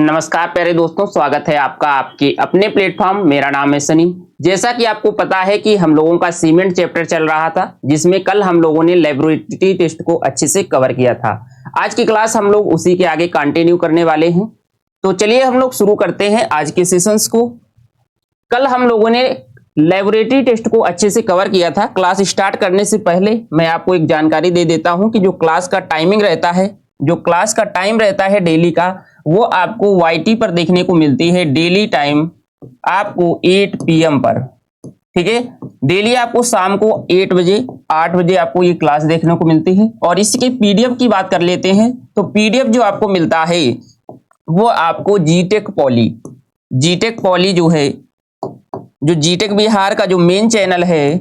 नमस्कार प्यारे दोस्तों, स्वागत है आपका आपके अपने प्लेटफॉर्म। मेरा नाम है सनी। जैसा कि आपको पता है कि हम लोगों का सीमेंट चैप्टर चल रहा था, जिसमें कल हम लोगों ने लैबोरेटरी टेस्ट को अच्छे से कवर किया था। आज की क्लास हम लोग उसी के आगे कंटिन्यू करने वाले हैं। तो चलिए हम लोग शुरू करते हैं आज के सेशंस को। कल हम लोगों ने लैबोरेटरी टेस्ट को अच्छे से कवर किया था। क्लास स्टार्ट करने से पहले मैं आपको एक जानकारी दे देता हूं कि जो क्लास का टाइमिंग रहता है, जो क्लास का टाइम रहता है डेली का, वो आपको YT पर देखने को मिलती है। डेली टाइम आपको 8 PM पर, ठीक है। डेली आपको शाम को 8 बजे 8 बजे आपको ये क्लास देखने को मिलती है। और इसके PDF की बात कर लेते हैं तो PDF जो आपको मिलता है वो आपको जीटेक पॉली जो है, जो जीटेक बिहार का जो मेन चैनल है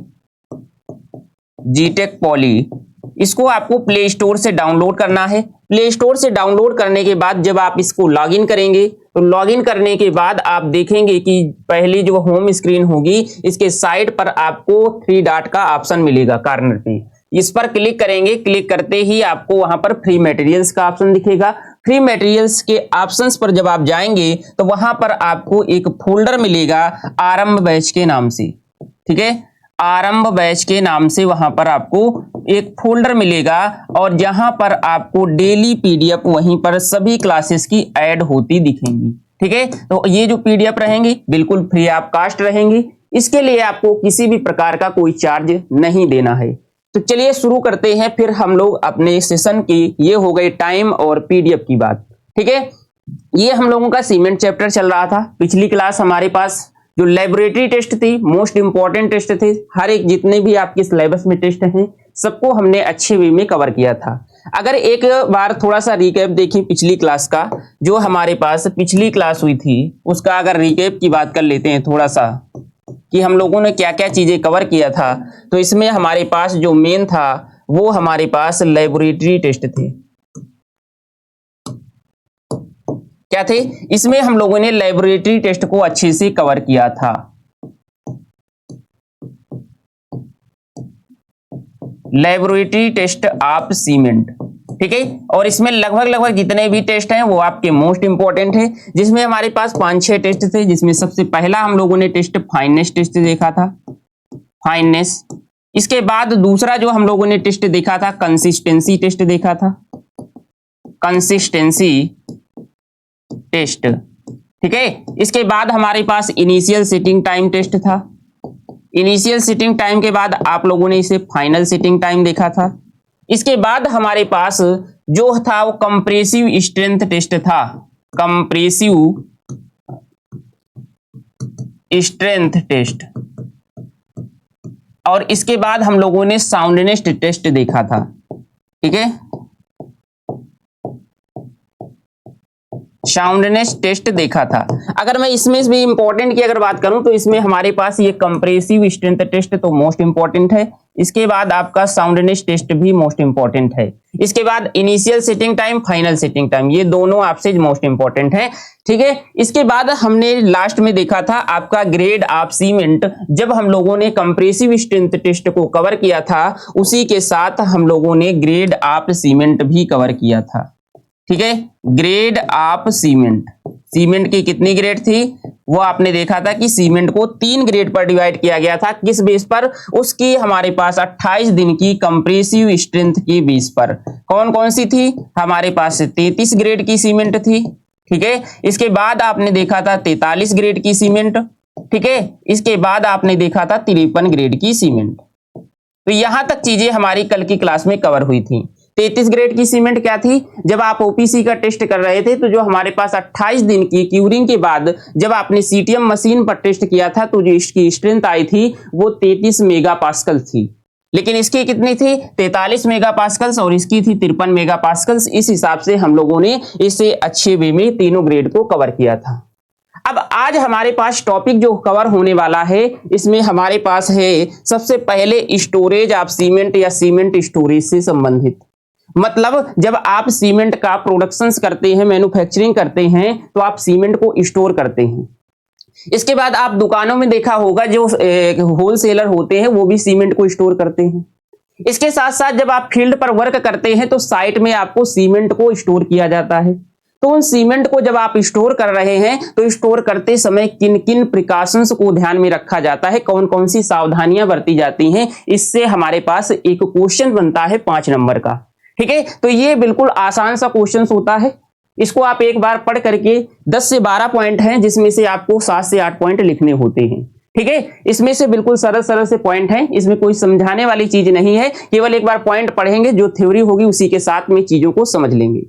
जीटेक पॉली, इसको आपको प्ले स्टोर से डाउनलोड करना है। प्ले स्टोर से डाउनलोड करने के बाद जब आप इसको लॉगिन करेंगे तो लॉगिन करने के बाद आप देखेंगे कि पहली जो होम स्क्रीन होगी, इसके साइड पर आपको 3 डॉट का ऑप्शन मिलेगा कॉर्नर पे। इस पर क्लिक करेंगे। क्लिक करते ही आपको वहां पर फ्री मटेरियल्स का ऑप्शन दिखेगा। फ्री मटेरियल्स के ऑप्शंस पर जब आप जाएंगे तो वहां पर आपको एक फोल्डर मिलेगा आरंभ बैच के नाम से, ठीक है। आरंभ बैच के नाम से वहां पर आपको एक फोल्डर मिलेगा और जहां पर आपको डेली PDF वहीं पर सभी क्लासेस की ऐड होती दिखेंगी, ठीक है। तो ये जो PDF रहेंगी बिल्कुल फ्री ऑफ कॉस्ट रहेंगी। इसके लिए आपको किसी भी प्रकार का कोई चार्ज नहीं देना है। तो चलिए शुरू करते हैं फिर हम लोग अपने सेशन की। ये हो गई टाइम और PDF की बात, ठीक है। ये हम लोगों का सीमेंट चैप्टर चल रहा था। पिछली क्लास हमारे पास जो लैबोरेटरी टेस्ट थी, मोस्ट इंपॉर्टेंट टेस्ट थे। हर एक जितने भी आपके सिलेबस में टेस्ट हैं सबको हमने अच्छे वे में कवर किया था। अगर एक बार थोड़ा सा रिकैप देखें पिछली क्लास का, जो हमारे पास पिछली क्लास हुई थी उसका अगर रिकैप की बात कर लेते हैं थोड़ा सा कि हम लोगों ने क्या क्या चीजें कवर किया था, तो इसमें हमारे पास जो मेन था वो हमारे पास लैबोरेटरी टेस्ट थे। क्या थे? इसमें हम लोगों ने लैबोरेटरी टेस्ट को अच्छे से कवर किया था। लैबोरेटरी टेस्ट ऑफ सीमेंट, ठीक है। और इसमें लगभग जितने भी टेस्ट हैं वो आपके मोस्ट इंपॉर्टेंट है, जिसमें हमारे पास 5-6 टेस्ट थे। जिसमें सबसे पहला हम लोगों ने टेस्ट फाइननेस टेस्ट देखा था, फाइननेस। इसके बाद दूसरा जो हम लोगों ने टेस्ट देखा था कंसिस्टेंसी टेस्ट देखा था, कंसिस्टेंसी टेस्ट, ठीक है। इसके बाद हमारे पास इनिशियल सेटिंग टाइम टेस्ट था। इनिशियल सेटिंग टाइम के बाद आप लोगों ने इसे फाइनल सेटिंग टाइम देखा था। इसके बाद हमारे पास जो था वो कंप्रेसिव स्ट्रेंथ टेस्ट था, कंप्रेसिव स्ट्रेंथ टेस्ट। और इसके बाद हम लोगों ने साउंडनेस टेस्ट देखा था, ठीक है। साउंडनेस टेस्ट देखा था। अगर मैं इसमें भी इंपॉर्टेंट की अगर बात करूं तो इसमें हमारे पास ये कंप्रेसिव स्ट्रेंथ टेस्ट तो मोस्ट इंपॉर्टेंट है। इसके बाद आपका साउंडनेस टेस्ट भी मोस्ट इंपॉर्टेंट है। इसके बाद initial setting time, final setting time, ये दोनों आपसे मोस्ट इंपॉर्टेंट है, ठीक है। इसके बाद हमने लास्ट में देखा था आपका ग्रेड ऑफ सीमेंट। जब हम लोगों ने कंप्रेसिव स्ट्रेंथ टेस्ट को कवर किया था उसी के साथ हम लोगों ने ग्रेड ऑफ सीमेंट भी कवर किया था, ठीक है। ग्रेड ऑफ सीमेंट, सीमेंट की कितनी ग्रेड थी वो आपने देखा था कि सीमेंट को 3 ग्रेड पर डिवाइड किया गया था। किस बेस पर? उसकी हमारे पास 28 दिन की कंप्रेसिव स्ट्रेंथ के बेस पर। कौन कौन सी थी? हमारे पास 33 ग्रेड की सीमेंट थी, ठीक है। इसके बाद आपने देखा था 43 ग्रेड की सीमेंट, ठीक है। इसके बाद आपने देखा था 53 ग्रेड की सीमेंट। तो यहां तक चीजें हमारी कल की क्लास में कवर हुई थी। 33 ग्रेड की सीमेंट क्या थी? जब आप OPC का टेस्ट कर रहे थे तो जो हमारे पास 28 दिन की क्यूरिंग के बाद जब आपने CTM मशीन पर टेस्ट किया था तो जो इसकी स्ट्रेंथ आई थी वो 33 मेगापास्कल थी। लेकिन इसकी कितनी थी? 43 मेगापास्कल्स और इसकी थी 53 मेगापास्कल्स। इस हिसाब से हम लोगों ने इसे अच्छे वे में तीनों ग्रेड को कवर किया था। अब आज हमारे पास टॉपिक जो कवर होने वाला है इसमें हमारे पास है सबसे पहले स्टोरेज ऑफ सीमेंट या सीमेंट स्टोरेज से संबंधित। मतलब जब आप सीमेंट का प्रोडक्शंस करते हैं, मैन्युफैक्चरिंग करते हैं तो आप सीमेंट को स्टोर करते हैं। इसके बाद आप दुकानों में देखा होगा जो होलसेलर होते हैं वो भी सीमेंट को स्टोर करते हैं। इसके साथ साथ जब आप फील्ड पर वर्क करते हैं तो साइट में आपको सीमेंट को स्टोर किया जाता है। तो उन सीमेंट को जब आप स्टोर कर रहे हैं तो स्टोर करते समय किन किन प्रिकॉशंस को ध्यान में रखा जाता है, कौन कौन सी सावधानियां बरती जाती हैं, इससे हमारे पास एक क्वेश्चन बनता है 5 नंबर का। ठीक है, तो ये बिल्कुल आसान सा क्वेश्चन होता है। इसको आप एक बार पढ़ करके 10 से 12 पॉइंट हैं जिसमें से आपको 7 से 8 पॉइंट लिखने होते हैं। ठीक है, इसमें से बिल्कुल सरल सरल से पॉइंट हैं, इसमें कोई समझाने वाली चीज नहीं है, केवल एक बार पॉइंट पढ़ेंगे, जो थ्योरी होगी उसी के साथ में चीजों को समझ लेंगे।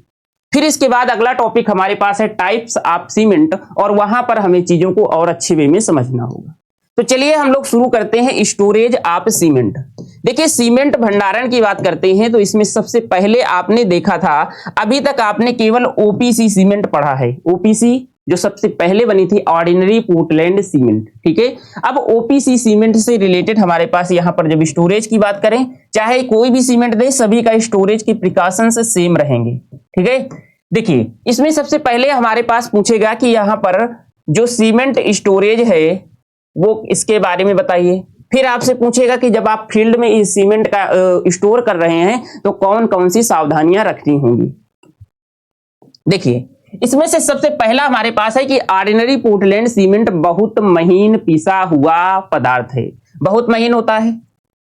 फिर इसके बाद अगला टॉपिक हमारे पास है टाइप्स ऑफ सीमेंट, और वहां पर हमें चीजों को और अच्छे वे में समझना होगा। तो चलिए हम लोग शुरू करते हैं स्टोरेज ऑफ सीमेंट। देखिए, सीमेंट भंडारण की बात करते हैं तो इसमें सबसे पहले आपने देखा था, अभी तक आपने केवल ओपीसी सीमेंट पढ़ा है। ओपीसी जो सबसे पहले बनी थी, ऑर्डिनरी पोर्टलैंड सीमेंट। ठीक है, अब ओपीसी सीमेंट से रिलेटेड हमारे पास यहां पर जब स्टोरेज की बात करें, चाहे कोई भी सीमेंट दे, सभी का स्टोरेज के प्रिकॉशंस सेम रहेंगे। ठीक है, देखिए इसमें सबसे पहले हमारे पास पूछेगा कि यहां पर जो सीमेंट स्टोरेज है वो इसके बारे में बताइए। फिर आपसे पूछेगा कि जब आप फील्ड में इस सीमेंट का स्टोर कर रहे हैं तो कौन कौन सी सावधानियां रखनी होंगी। देखिए, इसमें से सबसे पहला हमारे पास है कि ऑर्डिनरी पोर्टलैंड सीमेंट बहुत महीन पिसा हुआ पदार्थ है, बहुत महीन होता है।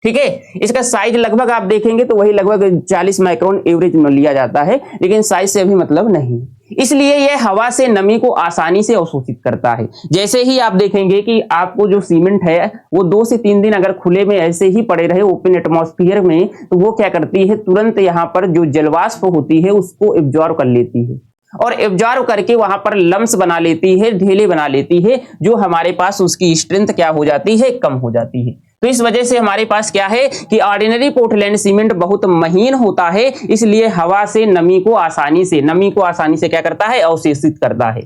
ठीक है, इसका साइज लगभग आप देखेंगे तो वही लगभग 40 माइक्रोन एवरेज में लिया जाता है, लेकिन साइज से अभी मतलब नहीं, इसलिए यह हवा से नमी को आसानी से अवशोषित करता है। जैसे ही आप देखेंगे कि आपको जो सीमेंट है वो 2 से 3 दिन अगर खुले में ऐसे ही पड़े रहे ओपन एटमॉस्फेयर में, तो वो क्या करती है, तुरंत यहाँ पर जो जलवाष्प होती है उसको एब्जॉर्ब कर लेती है, और एब्जॉर्ब करके वहां पर लम्स बना लेती है, ढेले बना लेती है, जो हमारे पास उसकी स्ट्रेंथ क्या हो जाती है, कम हो जाती है। तो इस वजह से हमारे पास क्या है कि ऑर्डिनरी पोर्टलैंड सीमेंट बहुत महीन होता है, इसलिए हवा से नमी को आसानी से क्या करता है, अवशोषित करता है।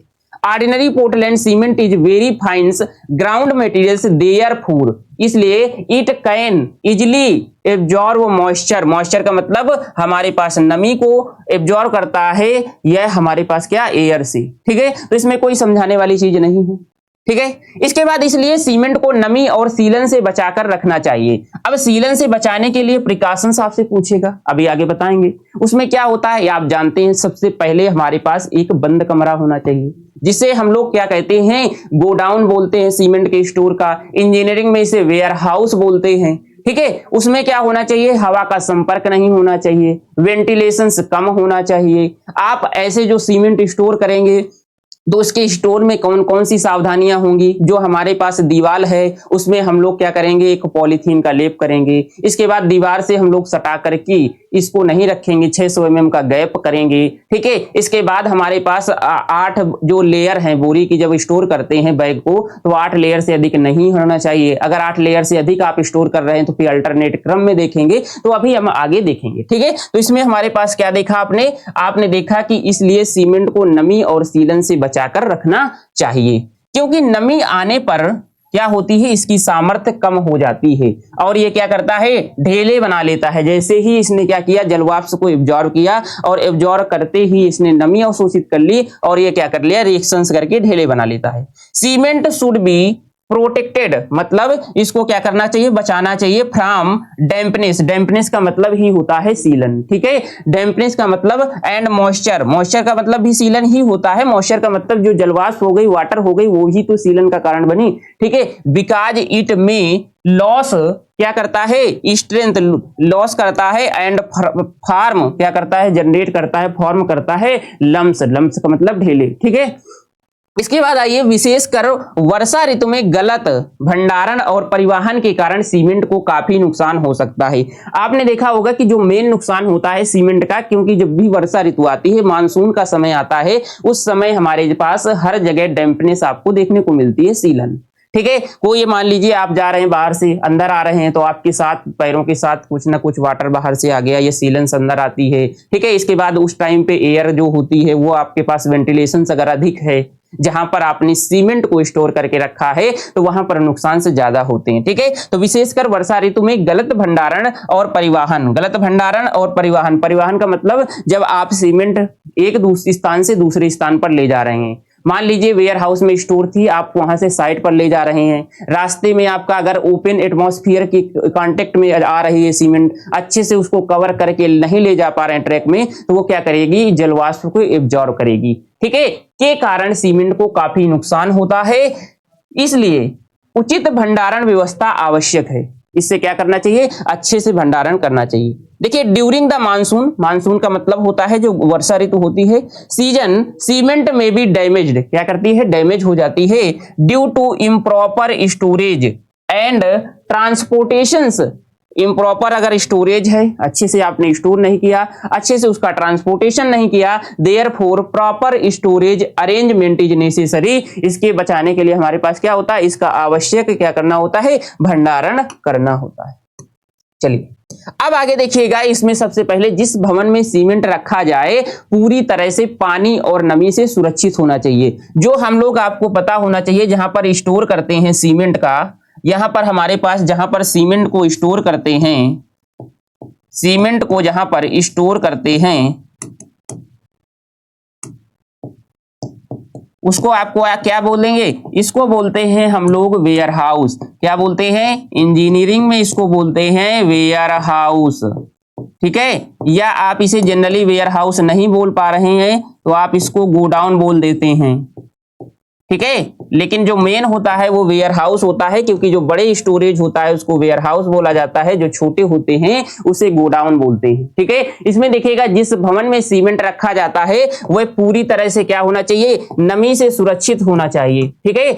Ordinary Portland cement is very fines ground materials therefore, इसलिए it can easily absorb moisture. Moisture का मतलब हमारे पास नमी को एब्जॉर्ब करता है, यह हमारे पास क्या, एयर से। ठीक है, तो इसमें कोई समझाने वाली चीज नहीं है। ठीक है, इसके बाद इसलिए सीमेंट को नमी और सीलन से बचाकर रखना चाहिए। अब सीलन से बचाने के लिए प्रिकॉशंस आपसे पूछेगा, अभी आगे बताएंगे। उसमें क्या होता है आप जानते हैं, सबसे पहले हमारे पास एक बंद कमरा होना चाहिए, जिसे हम लोग क्या कहते हैं, गोडाउन बोलते हैं सीमेंट के स्टोर का, इंजीनियरिंग में इसे वेयर हाउस बोलते हैं। ठीक है, उसमें क्या होना चाहिए, हवा का संपर्क नहीं होना चाहिए, वेंटिलेशन कम होना चाहिए। आप ऐसे जो सीमेंट स्टोर करेंगे तो उसके स्टोर में कौन कौन सी सावधानियां होंगी, जो हमारे पास दीवार है उसमें हम लोग क्या करेंगे, एक पॉलीथीन का लेप करेंगे। इसके बाद दीवार से हम लोग सटा करके इसको नहीं रखेंगे, 600 mm का गैप करेंगे। ठीक है, इसके बाद हमारे पास 8 जो लेयर हैं बोरी की, जब स्टोर करते हैं बैग को तो 8 लेयर से अधिक नहीं होना चाहिए। अगर 8 लेयर से अधिक आप स्टोर कर रहे हैं तो फिर अल्टरनेट क्रम में देखेंगे, तो अभी हम आगे देखेंगे। ठीक है, तो इसमें हमारे पास क्या देखा आपने देखा कि इसलिए सीमेंट को नमी और सीलन से बचाकर रखना चाहिए, क्योंकि नमी आने पर क्या होती है, इसकी सामर्थ्य कम हो जाती है और ये क्या करता है, ढेले बना लेता है। जैसे ही इसने क्या किया, जलवाष्प को एब्जॉर्ब किया और एब्जॉर्ब करते ही इसने नमी अवशोषित कर ली और ये क्या कर लिया, रिएक्शंस करके ढेले बना लेता है। सीमेंट शुड बी प्रोटेक्टेड, मतलब इसको क्या करना चाहिए, बचाना चाहिए फ्रॉम डैम्पनेस। डैम्पनेस का मतलब ही होता है सीलन। ठीक है, डैम्पनेस का मतलब एंड मॉइस्चर, मॉइस्चर का मतलब भी सीलन ही होता है। मॉइस्चर का मतलब जो जलवाष्प हो गई, वाटर हो गई, वो ही तो सीलन का कारण बनी। ठीक है, बिकॉज इट में लॉस क्या करता है, स्ट्रेंथ लॉस करता है, एंड फॉर्म क्या करता है, जनरेट करता है, फॉर्म करता है लम्स। लम्स का मतलब ढेले। ठीक है, इसके बाद आइए, विशेषकर वर्षा ऋतु में गलत भंडारण और परिवहन के कारण सीमेंट को काफी नुकसान हो सकता है। आपने देखा होगा कि जो मेन नुकसान होता है सीमेंट का, क्योंकि जब भी वर्षा ऋतु आती है, मानसून का समय आता है, उस समय हमारे पास हर जगह डैम्पनेस आपको देखने को मिलती है, सीलन। ठीक है, कोई ये मान लीजिए आप जा रहे हैं बाहर से अंदर आ रहे हैं तो आपके साथ पैरों के साथ कुछ ना कुछ वाटर बाहर से आ गया, ये सीलन अंदर आती है। ठीक है, इसके बाद उस टाइम पे एयर जो होती है वो आपके पास वेंटिलेशन अगर अधिक है, जहां पर आपने सीमेंट को स्टोर करके रखा है तो वहां पर नुकसान से ज्यादा होते हैं। ठीक है, तो विशेषकर वर्षा ऋतु में गलत भंडारण और परिवहन, गलत भंडारण और परिवहन, परिवहन का मतलब जब आप सीमेंट एक दूसरे स्थान से दूसरे स्थान पर ले जा रहे हैं, मान लीजिए वेयर हाउस में स्टोर थी, आप वहां से साइट पर ले जा रहे हैं, रास्ते में आपका अगर ओपन एटमॉस्फेयर की कांटेक्ट में आ रही है सीमेंट, अच्छे से उसको कवर करके नहीं ले जा पा रहे हैं ट्रैक में, तो वो क्या करेगी, जलवाष्प को एब्जॉर्ब करेगी, ठीक है, के कारण सीमेंट को काफी नुकसान होता है। इसलिए उचित भंडारण व्यवस्था आवश्यक है। इससे क्या करना चाहिए, अच्छे से भंडारण करना चाहिए। देखिए ड्यूरिंग द मानसून, मानसून का मतलब होता है जो वर्षा ऋतु होती है, सीजन सीमेंट में भी डैमेज्ड, क्या करती है, डैमेज हो जाती है, due to improper storage and transportations. Improper अगर स्टोरेज है, अच्छे से आपने स्टोर नहीं किया, अच्छे से उसका ट्रांसपोर्टेशन नहीं किया, therefore proper storage arrangement is necessary. इसके बचाने के लिए हमारे पास क्या होता है, इसका आवश्यक क्या करना होता है, भंडारण करना होता है। चलिए अब आगे देखिएगा, इसमें सबसे पहले जिस भवन में सीमेंट रखा जाए पूरी तरह से पानी और नमी से सुरक्षित होना चाहिए। जो हम लोग, आपको पता होना चाहिए, जहां पर स्टोर करते हैं सीमेंट का, यहां पर हमारे पास जहां पर सीमेंट को स्टोर करते हैं, सीमेंट को जहां पर स्टोर करते हैं उसको आपको क्या बोलेंगे, इसको बोलते हैं हम लोग वेयर हाउस। क्या बोलते हैं, इंजीनियरिंग में इसको बोलते हैं वेयर हाउस, ठीक है। या आप इसे जनरली वेयर हाउस नहीं बोल पा रहे हैं तो आप इसको गोडाउन बोल देते हैं, ठीक है। लेकिन जो मेन होता है वो वेयर हाउस होता है, क्योंकि जो बड़े स्टोरेज होता है उसको वेयर हाउस बोला जाता है, जो छोटे होते हैं उसे गोडाउन बोलते हैं, ठीक है। इसमें देखिएगा जिस भवन में सीमेंट रखा जाता है वह पूरी तरह से क्या होना चाहिए, नमी से सुरक्षित होना चाहिए, ठीक है।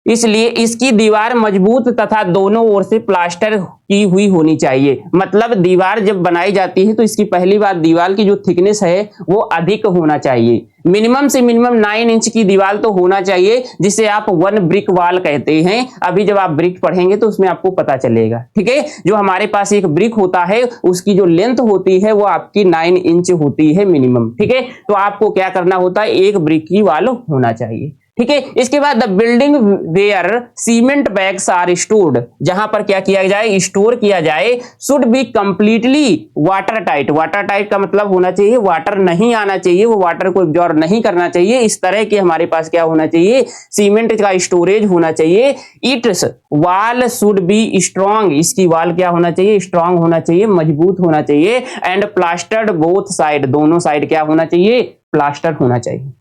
इसलिए इसकी दीवार मजबूत तथा दोनों ओर से प्लास्टर की हुई होनी चाहिए। मतलब दीवार जब बनाई जाती है तो इसकी पहली बात, दीवार की जो थिकनेस है वो अधिक होना चाहिए, मिनिमम से मिनिमम 9 इंच की दीवार तो होना चाहिए, जिसे आप 1 ब्रिक वॉल कहते हैं। अभी जब आप ब्रिक पढ़ेंगे तो उसमें आपको पता चलेगा, ठीक है। जो हमारे पास एक ब्रिक होता है उसकी जो लेंथ होती है वो आपकी 9 इंच होती है मिनिमम, ठीक है। तो आपको क्या करना होता है, एक ब्रिक की वॉल होना चाहिए, ठीक है। इसके बाद the building where cement bags are stored, जहां पर क्या किया जाए, स्टोर किया जाए, should be completely water tight. Water tight का मतलब होना चाहिए वाटर नहीं आना चाहिए, वो वाटर को एब्जॉर्ब नहीं करना चाहिए, इस तरह के हमारे पास क्या होना चाहिए, सीमेंट का स्टोरेज होना चाहिए। It's wall should be strong, इसकी वॉल क्या होना चाहिए, स्ट्रॉन्ग होना चाहिए, मजबूत होना चाहिए। एंड प्लास्टर्ड बोथ साइड, दोनों साइड क्या होना चाहिए, प्लास्टर होना चाहिए।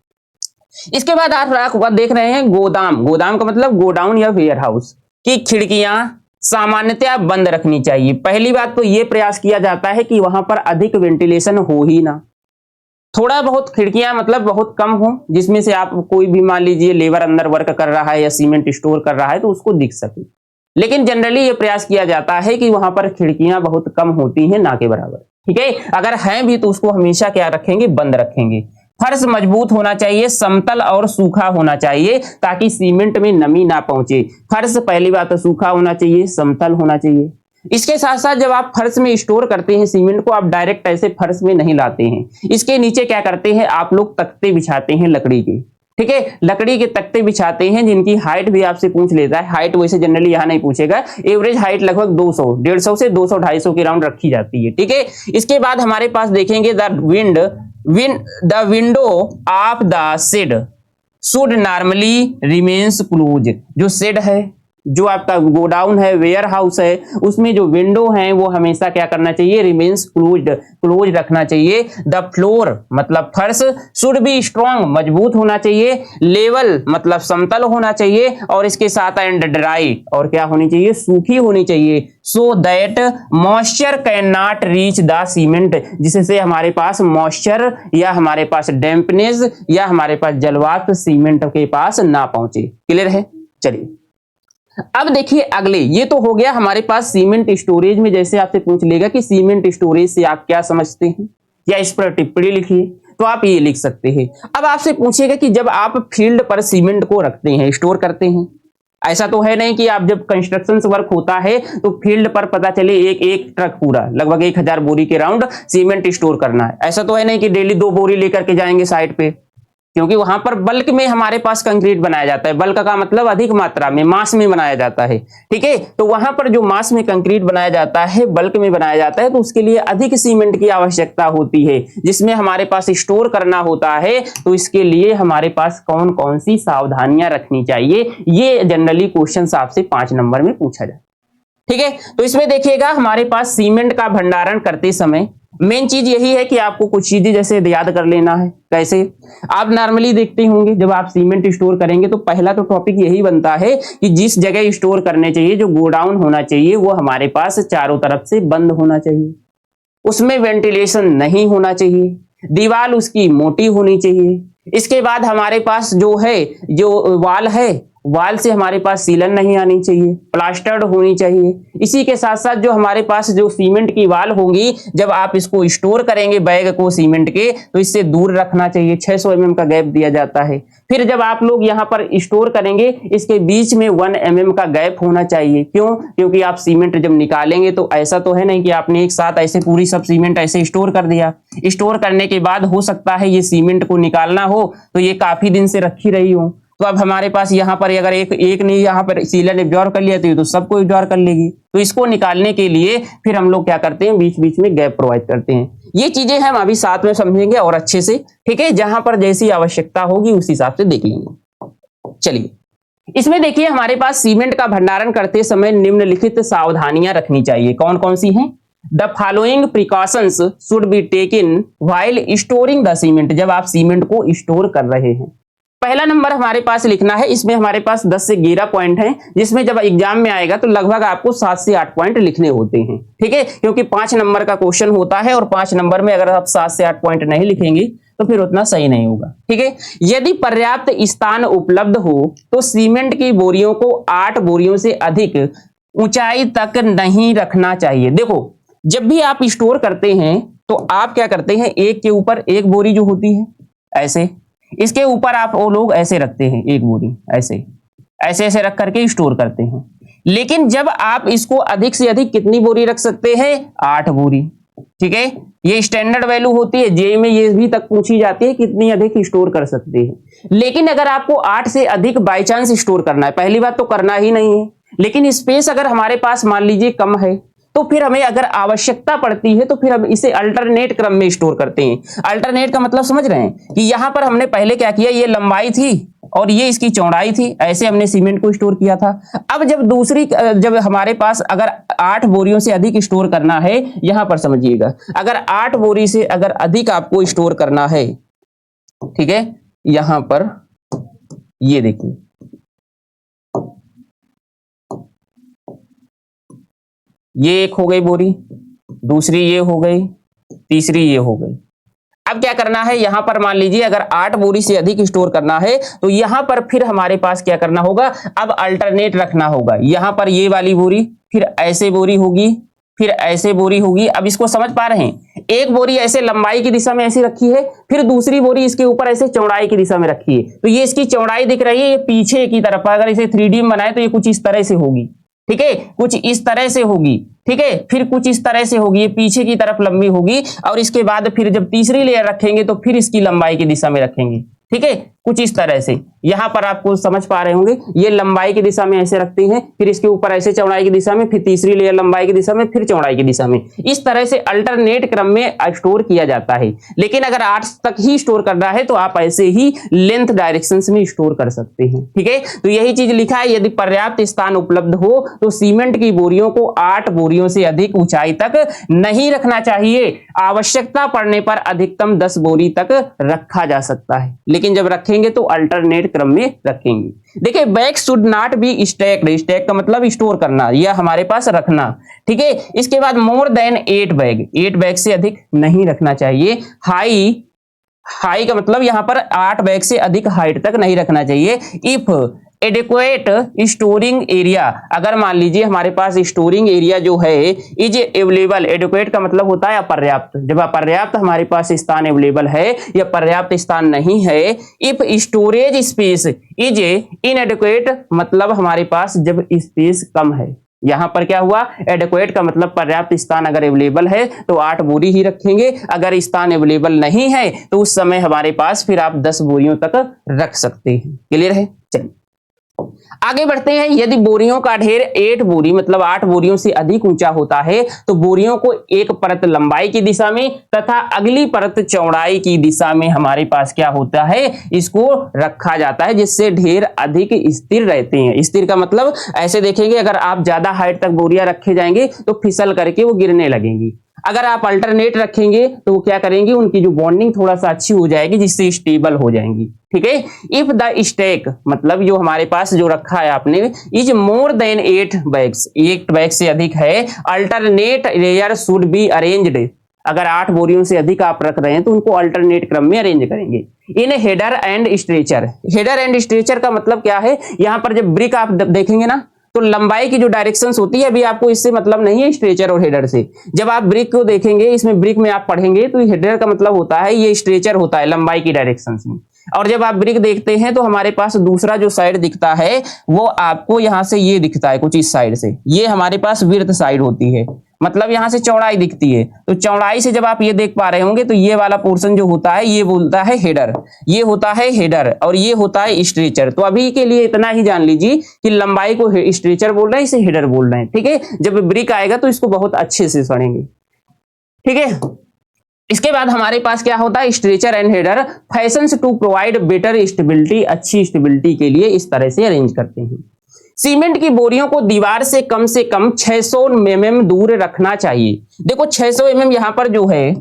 इसके बाद आप देख रहे हैं गोदाम। गोदाम का मतलब गोडाउन या वेयर हाउस की खिड़कियां सामान्यतया बंद रखनी चाहिए। पहली बात तो यह प्रयास किया जाता है कि वहां पर अधिक वेंटिलेशन हो ही ना, थोड़ा बहुत खिड़कियां मतलब बहुत कम हो, जिसमें से आप कोई भी मान लीजिए लेबर अंदर वर्क कर रहा है या सीमेंट स्टोर कर रहा है तो उसको दिख सके। लेकिन जनरली ये प्रयास किया जाता है कि वहां पर खिड़कियां बहुत कम होती हैं, ना के बराबर, ठीक है। अगर हैं भी तो उसको हमेशा क्या रखेंगे, बंद रखेंगे। फर्श मजबूत होना चाहिए, समतल और सूखा होना चाहिए ताकि सीमेंट में नमी ना पहुंचे। फर्श पहली बात तो सूखा होना चाहिए, समतल होना चाहिए। इसके साथ साथ जब आप फर्श में स्टोर करते हैं सीमेंट को, आप डायरेक्ट ऐसे फर्श में नहीं लाते हैं, इसके नीचे क्या करते हैं, आप लोग तख्ते बिछाते हैं लकड़ी के, ठीक है। लकड़ी के तख्ते बिछाते हैं जिनकी हाइट भी आपसे पूछ लेता है। हाइट वैसे जनरली यहां नहीं पूछेगा, एवरेज हाइट लगभग 200, 150 से 200 250 के राउंड रखी जाती है, ठीक है। इसके बाद हमारे पास देखेंगे the window of the shed should normally remains close. जो शेड है, जो आपका गोडाउन है, वेयर हाउस है, उसमें जो विंडो है वो हमेशा क्या करना चाहिए, रिमेन्स क्लोज रखना चाहिए। द फ्लोर मतलब फर्श शुड बी स्ट्रॉन्ग, मजबूत होना चाहिए। लेवल मतलब समतल होना चाहिए, और इसके साथ एंड ड्राई, और क्या होनी चाहिए, सूखी होनी चाहिए। So that moisture can not reach the cement, जिससे हमारे पास मॉइस्चर या हमारे पास डैम्पनेस या हमारे पास जलवाष्प सीमेंट के पास ना पहुंचे। क्लियर है। चलिए अब देखिए अगले, ये तो हो गया हमारे पास सीमेंट स्टोरेज में। जैसे आपसे पूछ लेगा कि सीमेंट स्टोरेज से आप क्या समझते हैं या इस पर टिप्पणी लिखिए, तो आप ये लिख सकते हैं। अब आपसे पूछेगा कि जब आप फील्ड पर सीमेंट को रखते हैं, स्टोर करते हैं, ऐसा तो है नहीं कि आप जब कंस्ट्रक्शन वर्क होता है तो फील्ड पर पता चले एक ट्रक पूरा लगभग 1000 बोरी के राउंड सीमेंट स्टोर करना है। ऐसा तो है नहीं कि डेली 2 बोरी लेकर के जाएंगे साइड पे, क्योंकि वहां पर बल्क में हमारे पास कंक्रीट बनाया जाता है। बल्क का मतलब अधिक मात्रा में, मास में बनाया जाता है। ठीक है, तो वहां पर जो मास में कंक्रीट बनाया जाता है, बल्क में बनाया जाता है, तो उसके लिए अधिक सीमेंट की आवश्यकता होती है, जिसमें हमारे पास स्टोर करना होता है। तो इसके लिए हमारे पास कौन कौन सी सावधानियां रखनी चाहिए, ये जनरली क्वेश्चन आपसे 5 नंबर में पूछा जाए। ठीक है, तो इसमें देखिएगा हमारे पास सीमेंट का भंडारण करते समय मेन चीज यही है कि आपको कुछ चीजें जैसे याद कर लेना है। कैसे? आप नॉर्मली देखते होंगे जब आप सीमेंट स्टोर करेंगे तो पहला तो टॉपिक यही बनता है कि जिस जगह स्टोर करने चाहिए, जो गोडाउन होना चाहिए, वो हमारे पास चारों तरफ से बंद होना चाहिए, उसमें वेंटिलेशन नहीं होना चाहिए, दीवार उसकी मोटी होनी चाहिए। इसके बाद हमारे पास जो है, जो वाल है, वाल से हमारे पास सीलन नहीं आनी चाहिए, प्लास्टर्ड होनी चाहिए। इसी के साथ साथ जो हमारे पास जो सीमेंट की वाल होंगी, जब आप इसको स्टोर करेंगे बैग को सीमेंट के, तो इससे दूर रखना चाहिए, 600 mm का गैप दिया जाता है। फिर जब आप लोग यहाँ पर स्टोर करेंगे, इसके बीच में 1 mm का गैप होना चाहिए। क्यों? क्योंकि आप सीमेंट जब निकालेंगे तो ऐसा तो है नहीं कि आपने एक साथ ऐसे पूरी सब सीमेंट ऐसे स्टोर कर दिया। स्टोर करने के बाद हो सकता है ये सीमेंट को निकालना हो तो ये काफी दिन से रखी रही हो, तो अब हमारे पास यहाँ पर अगर एक नहीं यहाँ पर सीलन एब्जॉर्ब कर लिया तो सबको एब्जॉर्ब कर लेगी। तो इसको निकालने के लिए फिर हम लोग क्या करते हैं, बीच बीच में गैप प्रोवाइड करते हैं। ये चीजें हम अभी साथ में समझेंगे और अच्छे से। ठीक है, जहां पर जैसी आवश्यकता होगी उस हिसाब से देख लेंगे। चलिए, इसमें देखिए हमारे पास सीमेंट का भंडारण करते समय निम्नलिखित सावधानियां रखनी चाहिए। कौन कौन सी हैं? The following precautions should be taken while storing the cement. जब आप सीमेंट को स्टोर कर रहे हैं, पहला नंबर हमारे पास लिखना है। इसमें हमारे पास 10 से 11 पॉइंट हैं, जिसमें जब एग्जाम में आएगा तो लगभग आपको 7 से 8 पॉइंट लिखने होते हैं। ठीक है, क्योंकि 5 नंबर का क्वेश्चन होता है और 5 नंबर में अगर आप 7 से 8 पॉइंट नहीं लिखेंगे तो फिर उतना सही नहीं होगा। ठीक है, यदि पर्याप्त स्थान उपलब्ध हो तो सीमेंट की बोरियों को 8 बोरियों से अधिक ऊंचाई तक नहीं रखना चाहिए। देखो, जब भी आप स्टोर करते हैं तो आप क्या करते हैं, एक के ऊपर एक बोरी जो होती है ऐसे, इसके ऊपर आप वो लोग ऐसे रखते हैं, एक बोरी ऐसे ऐसे ऐसे रख करके स्टोर करते हैं। लेकिन जब आप इसको अधिक से अधिक कितनी बोरी रख सकते हैं? 8 बोरी। ठीक है, ये स्टैंडर्ड वैल्यू होती है, जेईई में ये भी तक पूछी जाती है कितनी अधिक स्टोर कर सकते हैं। लेकिन अगर आपको 8 से अधिक बाई चांस स्टोर करना है, पहली बात तो करना ही नहीं है, लेकिन स्पेस अगर हमारे पास मान लीजिए कम है, तो फिर हमें अगर आवश्यकता पड़ती है तो फिर हम इसे अल्टरनेट क्रम में स्टोर करते हैं। अल्टरनेट का मतलब समझ रहे हैं कि यहां पर हमने पहले क्या किया, ये लंबाई थी और ये इसकी चौड़ाई थी, ऐसे हमने सीमेंट को स्टोर किया था। अब जब हमारे पास अगर 8 बोरियों से अधिक स्टोर करना है, यहां पर समझिएगा, अगर 8 बोरी से अगर अधिक आपको स्टोर करना है, ठीक है, यहां पर ये देखिए, ये एक हो गई बोरी, दूसरी ये हो गई, तीसरी ये हो गई। अब क्या करना है, यहां पर मान लीजिए अगर 8 बोरी से अधिक स्टोर करना है तो यहां पर फिर हमारे पास क्या करना होगा, अब अल्टरनेट रखना होगा। यहां पर ये वाली बोरी, फिर ऐसे बोरी होगी, फिर ऐसे बोरी होगी। अब इसको समझ पा रहे हैं, एक बोरी ऐसे लंबाई की दिशा में ऐसी रखी है, फिर दूसरी बोरी इसके ऊपर ऐसे चौड़ाई की दिशा में रखी है। तो ये इसकी चौड़ाई दिख रही है, ये पीछे की तरफ, अगर इसे 3D में बनाए तो ये कुछ इस तरह से होगी। ठीक है, कुछ इस तरह से होगी। ठीक है, फिर कुछ इस तरह से होगी, ये पीछे की तरफ लंबी होगी, और इसके बाद फिर जब तीसरी लेयर रखेंगे तो फिर इसकी लंबाई की दिशा में रखेंगे। ठीक है, कुछ इस तरह से। यहां पर आपको समझ पा रहे होंगे, ये लंबाई की दिशा में ऐसे रखते हैं, फिर इसके ऊपर ऐसे चौड़ाई की दिशा में, फिर तीसरी लेयर लंबाई की दिशा में, फिर चौड़ाई की दिशा में। इस तरह से अल्टरनेट क्रम में स्टोर किया जाता है। लेकिन अगर 8 तक ही स्टोर करना है तो आप ऐसे ही लेंथ डायरेक्शंस में स्टोर कर सकते हैं। ठीक है, तो यही चीज लिखा है, यदि पर्याप्त स्थान उपलब्ध हो तो सीमेंट की बोरियों को 8 बोरियों से अधिक ऊंचाई तक नहीं रखना चाहिए। आवश्यकता पड़ने पर अधिकतम 10 बोरी तक रखा जा सकता है, लेकिन जब रखेंगे तो अल्टरनेट क्रम में रखेंगे। देखिए, bag should not be stacked. Stack का मतलब स्टोर करना या हमारे पास रखना। ठीक है, इसके बाद मोर देन 8 बैग, 8 बैग से अधिक नहीं रखना चाहिए। हाई का मतलब यहां पर 8 बैग से अधिक हाइट तक नहीं रखना चाहिए। इफ एडिक्वेट स्टोरिंग एरिया, अगर मान लीजिए हमारे पास स्टोरिंग एरिया जो है इज अवेलेबल, एडिक्वेट का मतलब होता है अपर्याप्त, जब अपर्याप्त हमारे पास स्थान अवेलेबल है या पर्याप्त स्थान नहीं है। इफ स्टोरेज स्पेस इज इनएडिक्वेट, मतलब हमारे पास जब स्पेस कम है, यहां पर क्या हुआ, एडिक्वेट का मतलब पर्याप्त स्थान अगर अवेलेबल है तो 8 बोरी ही रखेंगे, अगर स्थान अवेलेबल नहीं है तो उस समय हमारे पास फिर आप 10 बोरियों तक रख सकते हैं। क्लियर है? चलिए आगे बढ़ते हैं। यदि बोरियों का ढेर 8 बोरी मतलब 8 बोरियों से अधिक ऊंचा होता है तो बोरियों को एक परत लंबाई की दिशा में तथा अगली परत चौड़ाई की दिशा में हमारे पास क्या होता है, इसको रखा जाता है, जिससे ढेर अधिक स्थिर रहते हैं। स्थिर का मतलब ऐसे देखेंगे, अगर आप ज्यादा हाइट तक बोरियां रखे जाएंगे तो फिसल करके वो गिरने लगेंगी। अगर आप अल्टरनेट रखेंगे तो वो क्या करेंगे, उनकी जो बॉन्डिंग थोड़ा सा अच्छी हो जाएगी, जिससे स्टेबल हो जाएंगी। ठीक है। इफ द स्टैक मतलब जो हमारे पास जो रखा है आपने, is more than 8 bags, 8 bag से अधिक है, alternate layer should be arranged. अगर 8 बोरियों से अधिक आप रख रहे हैं तो उनको अल्टरनेट क्रम में अरेंज करेंगे। इन header and stretcher, header and stretcher का मतलब क्या है, यहां पर जब ब्रिक आप देखेंगे ना तो लंबाई की जो डायरेक्शंस होती है, अभी आपको इससे मतलब नहीं है स्ट्रेचर और हेडर से। जब आप ब्रिक को देखेंगे, इसमें ब्रिक में आप पढ़ेंगे तो हेडर का मतलब होता है, ये स्ट्रेचर होता है लंबाई की डायरेक्शंस में। और जब आप ब्रिक देखते हैं तो हमारे पास दूसरा जो साइड दिखता है वो आपको यहां से ये दिखता है, कुछ इस साइड से, ये हमारे पास विड्थ साइड होती है, मतलब यहां से चौड़ाई दिखती है। तो चौड़ाई से जब आप ये देख पा रहे होंगे तो ये वाला पोर्शन जो होता है ये बोलता है हेडर, ये होता है हेडर और ये होता है स्ट्रेचर। तो अभी के लिए इतना ही जान लीजिए कि लंबाई को स्ट्रेचर बोल रहे हैं, इसे हेडर बोल रहे हैं। ठीक है। जब ब्रिक आएगा तो इसको बहुत अच्छे से पढ़ेंगे। ठीक है। इसके बाद हमारे पास क्या होता है, stretcher and header fashions to provide better stability, अच्छी स्टेबिलिटी के लिए इस तरह से अरेंज करते हैं। सीमेंट की बोरियों को दीवार से कम 600 mm दूर रखना चाहिए। देखो 600 mm यहां पर जो है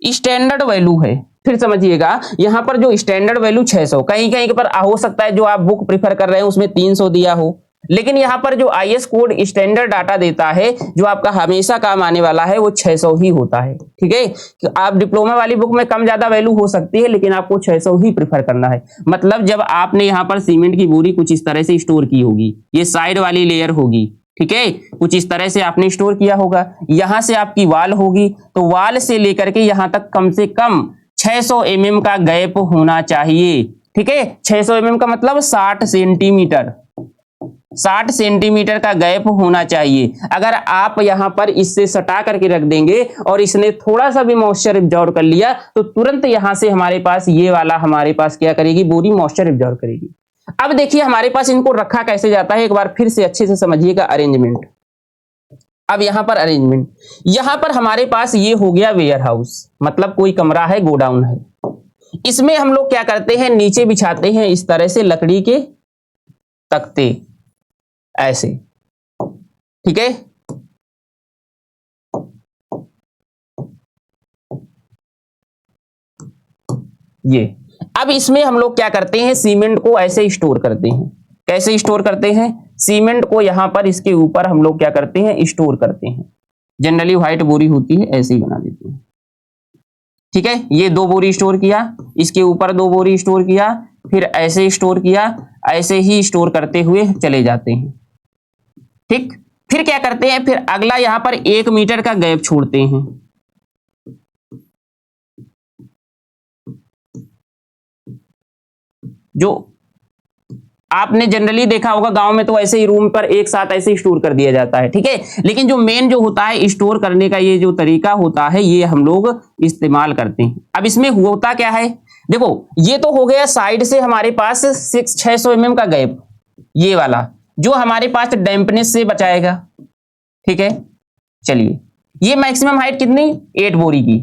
स्टैंडर्ड वैल्यू है, फिर समझिएगा यहां पर जो स्टैंडर्ड वैल्यू 600, कहीं कहीं पर हो सकता है जो आप बुक प्रिफर कर रहे हैं उसमें 300 दिया हो, लेकिन यहां पर जो आईएस कोड स्टैंडर्ड डाटा देता है जो आपका हमेशा काम आने वाला है वो 600 ही होता है। ठीक है। आप डिप्लोमा वाली बुक में कम ज्यादा वैल्यू हो सकती है, लेकिन आपको 600 ही प्रिफर करना है। मतलब जब आपने यहां पर सीमेंट की बोरी कुछ इस तरह से स्टोर की होगी, ये साइड वाली लेयर होगी, ठीक है, कुछ इस तरह से आपने स्टोर किया होगा, यहां से आपकी वाल होगी, तो वाल से लेकर के यहां तक कम से कम 600 mm का गैप होना चाहिए। ठीक है। 600 mm का मतलब 60 सेंटीमीटर, 60 सेंटीमीटर का गैप होना चाहिए। अगर आप यहां पर इससे सटा करके रख देंगे और इसने थोड़ा सा भी मॉइस्चर एब्जॉर्ब कर लिया तो तुरंत यहां से हमारे पास ये वाला हमारे पास क्या करेगी, बोरी मॉइस्चर एब्जॉर्ब करेगी। अब देखिए हमारे पास इनको रखा कैसे जाता है, एक बार फिर से अच्छे से समझिएगा अरेंजमेंट। अब यहां पर अरेंजमेंट, यहां पर हमारे पास ये हो गया वेयर हाउस, मतलब कोई कमरा है, गोडाउन है। इसमें हम लोग क्या करते हैं, नीचे बिछाते हैं इस तरह से लकड़ी के तख्ते, ऐसे। ठीक है। ये अब इसमें हम लोग क्या करते हैं, सीमेंट को ऐसे स्टोर करते हैं। कैसे स्टोर करते हैं, सीमेंट को यहां पर इसके ऊपर हम लोग क्या करते हैं, स्टोर करते हैं। जनरली व्हाइट बोरी होती है, ऐसे ही बना देते हैं। ठीक है। ये 2 बोरी स्टोर किया, इसके ऊपर 2 बोरी स्टोर किया, फिर ऐसे स्टोर किया, ऐसे ही स्टोर करते हुए चले जाते हैं। ठीक। फिर क्या करते हैं, फिर अगला यहां पर 1 मीटर का गैप छोड़ते हैं। जो आपने जनरली देखा होगा गांव में तो ऐसे ही रूम पर एक साथ ऐसे ही स्टोर कर दिया जाता है। ठीक है। लेकिन जो मेन जो होता है स्टोर करने का ये जो तरीका होता है ये हम लोग इस्तेमाल करते हैं। अब इसमें होता क्या है, देखो ये तो हो गया साइड से हमारे पास 600 mm का गैप, ये वाला जो हमारे पास डैम्पनेस से बचाएगा। ठीक है। चलिए ये मैक्सिमम हाइट कितनी, 8 बोरी की।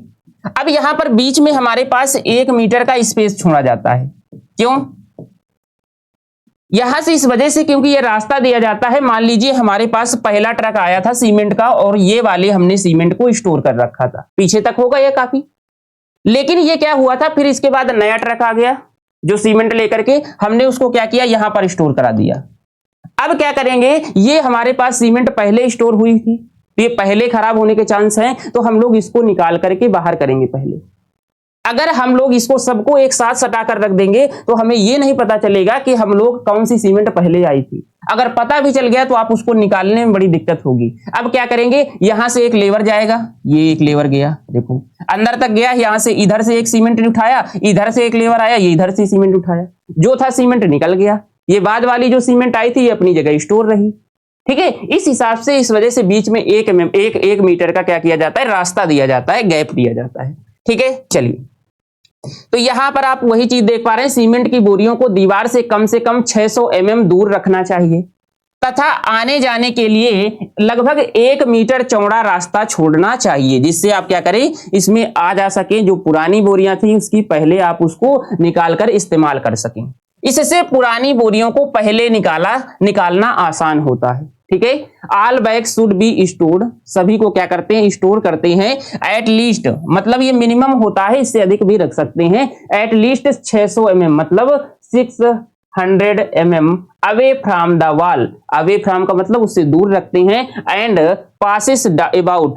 अब यहां पर बीच में हमारे पास 1 मीटर का स्पेस छोड़ा जाता है। क्यों, यहां से इस वजह से क्योंकि ये रास्ता दिया जाता है। मान लीजिए हमारे पास पहला ट्रक आया था सीमेंट का और ये वाले हमने सीमेंट को स्टोर कर रखा था, पीछे तक होगा ये काफी, लेकिन ये क्या हुआ था, फिर इसके बाद नया ट्रक आ गया जो सीमेंट लेकर के, हमने उसको क्या किया, यहां पर स्टोर करा दिया। अब क्या करेंगे, ये हमारे पास सीमेंट पहले स्टोर हुई थी, ये पहले खराब होने के चांस हैं, तो हम लोग इसको निकाल करके बाहर करेंगे पहले। अगर हम लोग इसको सबको एक साथ सटा कर रख देंगे तो हमें यह नहीं पता चलेगा कि हम लोग कौन सी सीमेंट पहले आई थी। अगर पता भी चल गया तो आप उसको निकालने में बड़ी दिक्कत होगी। अब क्या करेंगे, यहां से एक लेवर जाएगा, ये एक लेवर गया, देखो अंदर तक गया, यहां से इधर से एक सीमेंट उठाया, इधर से एक लेवर आया, ये इधर से सीमेंट उठाया, जो था सीमेंट निकल गया। ये बाद वाली जो सीमेंट आई थी ये अपनी जगह स्टोर रही। ठीक है। इस हिसाब से इस वजह से बीच में एक मीटर का क्या किया जाता है, रास्ता दिया जाता है, गैप दिया जाता है। ठीक है, चलिए। तो यहां पर आप वही चीज देख पा रहे हैं, सीमेंट की बोरियों को दीवार से कम 600 mm दूर रखना चाहिए तथा आने जाने के लिए लगभग 1 मीटर चौड़ा रास्ता छोड़ना चाहिए, जिससे आप क्या करें, इसमें आ जा सके। जो पुरानी बोरियां थी उसकी पहले आप उसको निकालकर इस्तेमाल कर सकें। इससे पुरानी बोरियों को पहले निकालना आसान होता है। ठीक है। All bags should be stored, सभी को क्या करते हैं, स्टोर करते हैं। एट लीस्ट मतलब ये मिनिमम होता है, इससे अधिक भी रख सकते हैं। एट लीस्ट 600 mm मतलब 600 mm away from the wall, away from का मतलब उससे दूर रखते हैं। And passes about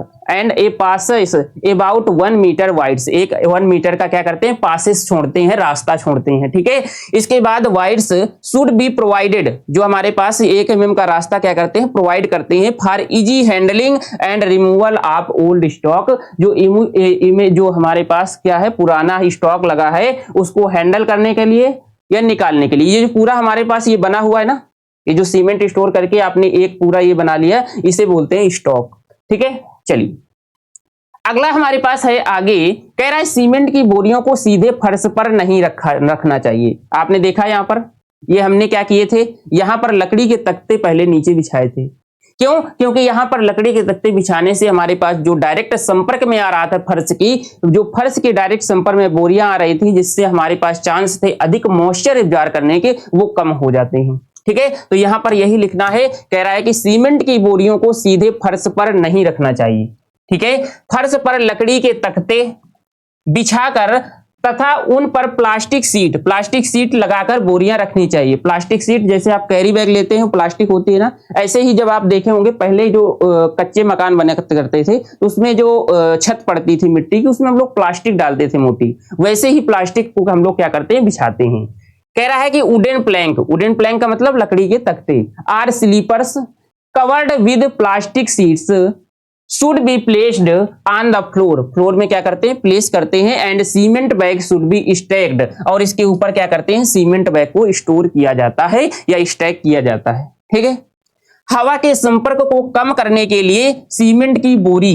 1 metre wides, एक 1 मीटर का क्या करते हैं, पासिस छोड़ते हैं, रास्ता छोड़ते हैं। ठीक है। इसके बाद वाइड्स शुड बी प्रोवाइडेड, जो हमारे पास 1 mm का रास्ता क्या करते हैं, प्रोवाइड करते हैं for easy handling and removal of old stock, जो हमारे पास क्या है, पुराना स्टॉक लगा है उसको हैंडल करने के लिए या निकालने के लिए। ये जो पूरा हमारे पास ये बना हुआ है ना, ये जो सीमेंट स्टोर करके आपने एक पूरा ये बना लिया, इसे बोलते हैं स्टॉक। ठीक है, चलिए अगला हमारे पास है आगे, कह रहा है सीमेंट की बोरियों को सीधे फर्श पर नहीं रखना चाहिए। आपने देखा यहां पर ये हमने क्या किए थे, यहां पर लकड़ी के तख्ते पहले नीचे बिछाए थे। क्यों? क्योंकि यहां पर लकड़ी के तख्ते बिछाने से हमारे पास जो डायरेक्ट संपर्क में आ रहा था फर्श की, जो फर्श के डायरेक्ट संपर्क में बोरियां आ रही थी, जिससे हमारे पास चांस थे अधिक मॉइस्चर एब्जॉर्ब करने के, वो कम हो जाते हैं। ठीक है। तो यहां पर यही लिखना है, कह रहा है कि सीमेंट की बोरियों को सीधे फर्श पर नहीं रखना चाहिए। ठीक है। फर्श पर लकड़ी के तख्ते बिछाकर तथा उन पर प्लास्टिक सीट लगाकर बोरियां रखनी चाहिए। प्लास्टिक सीट जैसे आप कैरी बैग लेते हैं प्लास्टिक होती है ना, ऐसे ही जब आप देखे होंगे पहले जो कच्चे मकान बने करते थे तो उसमें जो छत पड़ती थी मिट्टी की, उसमें हम लोग प्लास्टिक डालते थे मोटी, वैसे ही प्लास्टिक को हम लोग क्या करते हैं, बिछाते हैं। कह रहा है कि वुडन प्लैंक का मतलब लकड़ी के तख्ते, or sleepers covered with plastic sheets should be placed on the floor में क्या करते हैं, प्लेस करते हैं। And cement bag should be stacked, और इसके ऊपर क्या करते हैं, सीमेंट बैग को स्टोर किया जाता है या स्टैक किया जाता है। ठीक है। हवा के संपर्क को कम करने के लिए सीमेंट की बोरी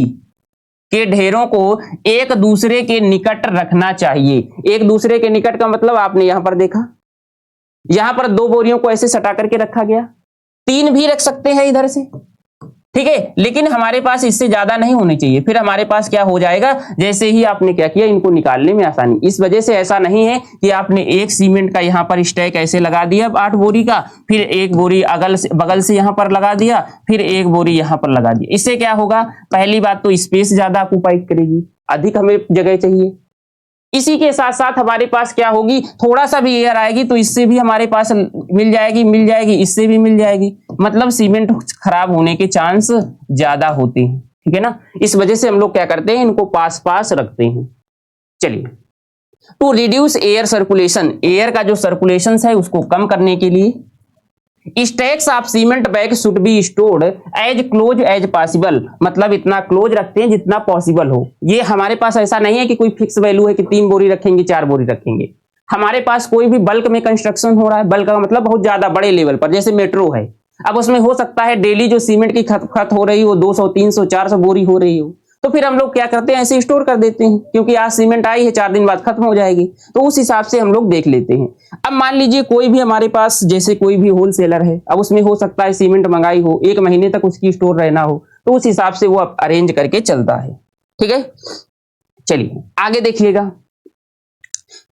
के ढेरों को एक दूसरे के निकट रखना चाहिए। एक दूसरे के निकट का मतलब आपने यहां पर देखा, यहां पर 2 बोरियों को ऐसे सटा करके रखा गया, 3 भी रख सकते हैं इधर से। ठीक है। लेकिन हमारे पास इससे ज्यादा नहीं होनी चाहिए, फिर हमारे पास क्या हो जाएगा, जैसे ही आपने क्या किया, इनको निकालने में आसानी। इस वजह से ऐसा नहीं है कि आपने एक सीमेंट का यहां पर स्टैक ऐसे लगा दिया 8 बोरी का, फिर एक बोरी बगल से यहां पर लगा दिया, फिर एक बोरी यहां पर लगा दिया। इससे क्या होगा, पहली बात तो स्पेस ज्यादा ऑक्युपाई करेगी, अधिक हमें जगह चाहिए। इसी के साथ साथ हमारे पास क्या होगी, थोड़ा सा भी एयर आएगी तो इससे भी हमारे पास मिल जाएगी, इससे भी मिल जाएगी। मतलब सीमेंट खराब होने के चांस ज्यादा होते हैं। ठीक है ना। इस वजह से हम लोग क्या करते हैं, इनको पास रखते हैं। चलिए, to reduce air circulation, air का जो सर्कुलेशन है उसको कम करने के लिए stacks of cement bag should be stored as close as possible, मतलब इतना क्लोज रखते हैं जितना पॉसिबल हो। ये हमारे पास ऐसा नहीं है कि कोई फिक्स वैल्यू है कि 3 बोरी रखेंगे 4 बोरी रखेंगे। हमारे पास कोई भी बल्क में कंस्ट्रक्शन हो रहा है, बल्क का मतलब बहुत ज्यादा बड़े लेवल पर, जैसे मेट्रो है, अब उसमें हो सकता है डेली जो सीमेंट की खपत हो रही हो 200 300 400 बोरी हो रही हो, तो फिर हम लोग क्या करते हैं, ऐसे स्टोर कर देते हैं, क्योंकि आज सीमेंट आई है 4 दिन बाद खत्म हो जाएगी, तो उस हिसाब से हम लोग देख लेते हैं। अब मान लीजिए कोई भी हमारे पास, जैसे कोई भी होलसेलर है, अब उसमें हो सकता है सीमेंट मंगाई हो, 1 महीने तक उसकी स्टोर रहना हो, तो उस हिसाब से वो अरेंज करके चलता है। ठीक है। चलिए आगे देखिएगा,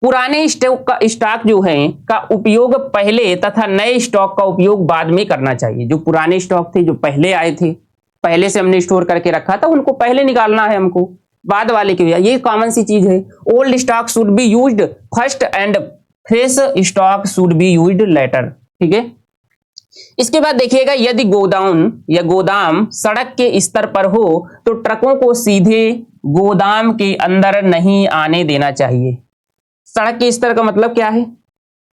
पुराने स्टॉक जो है का उपयोग पहले तथा नए स्टॉक का उपयोग बाद में करना चाहिए। जो पुराने स्टॉक थे, जो पहले आए थे, पहले से हमने स्टोर करके रखा था, उनको पहले निकालना है हमको, बाद वाले के, ये कॉमन सी चीज है। Old stock should be used first and fresh stock should be used later. ठीक है। इसके बाद देखिएगा, यदि गोदाम सड़क के स्तर पर हो तो ट्रकों को सीधे गोदाम के अंदर नहीं आने देना चाहिए। सड़क के स्तर का मतलब क्या है,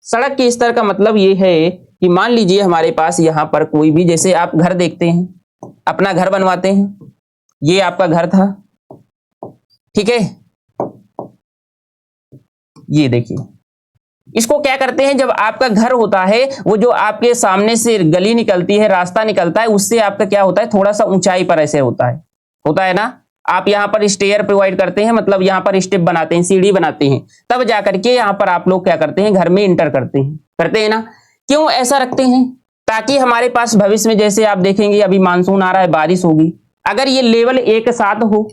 सड़क के स्तर का मतलब ये है कि मान लीजिए हमारे पास यहां पर कोई भी, जैसे आप घर देखते हैं, अपना घर बनवाते हैं, ये आपका घर था। ठीक है। ये देखिए इसको क्या करते हैं, जब आपका घर होता है, वो जो आपके सामने से गली निकलती है, रास्ता निकलता है, उससे आपका क्या होता है, थोड़ा सा ऊंचाई पर ऐसे होता है ना। आप यहाँ पर स्टेयर प्रोवाइड करते हैं, मतलब यहाँ पर स्टेप बनाते हैं, सीढ़ी बनाते हैं, तब जाकर के यहाँ पर आप लोग क्या करते हैं, घर में इंटर करते हैं ना। क्यों ऐसा रखते हैं, ताकि हमारे पास भविष्य में, जैसे आप देखेंगे अभी मानसून आ रहा है, बारिश होगी, अगर ये लेवल एक साथ हो,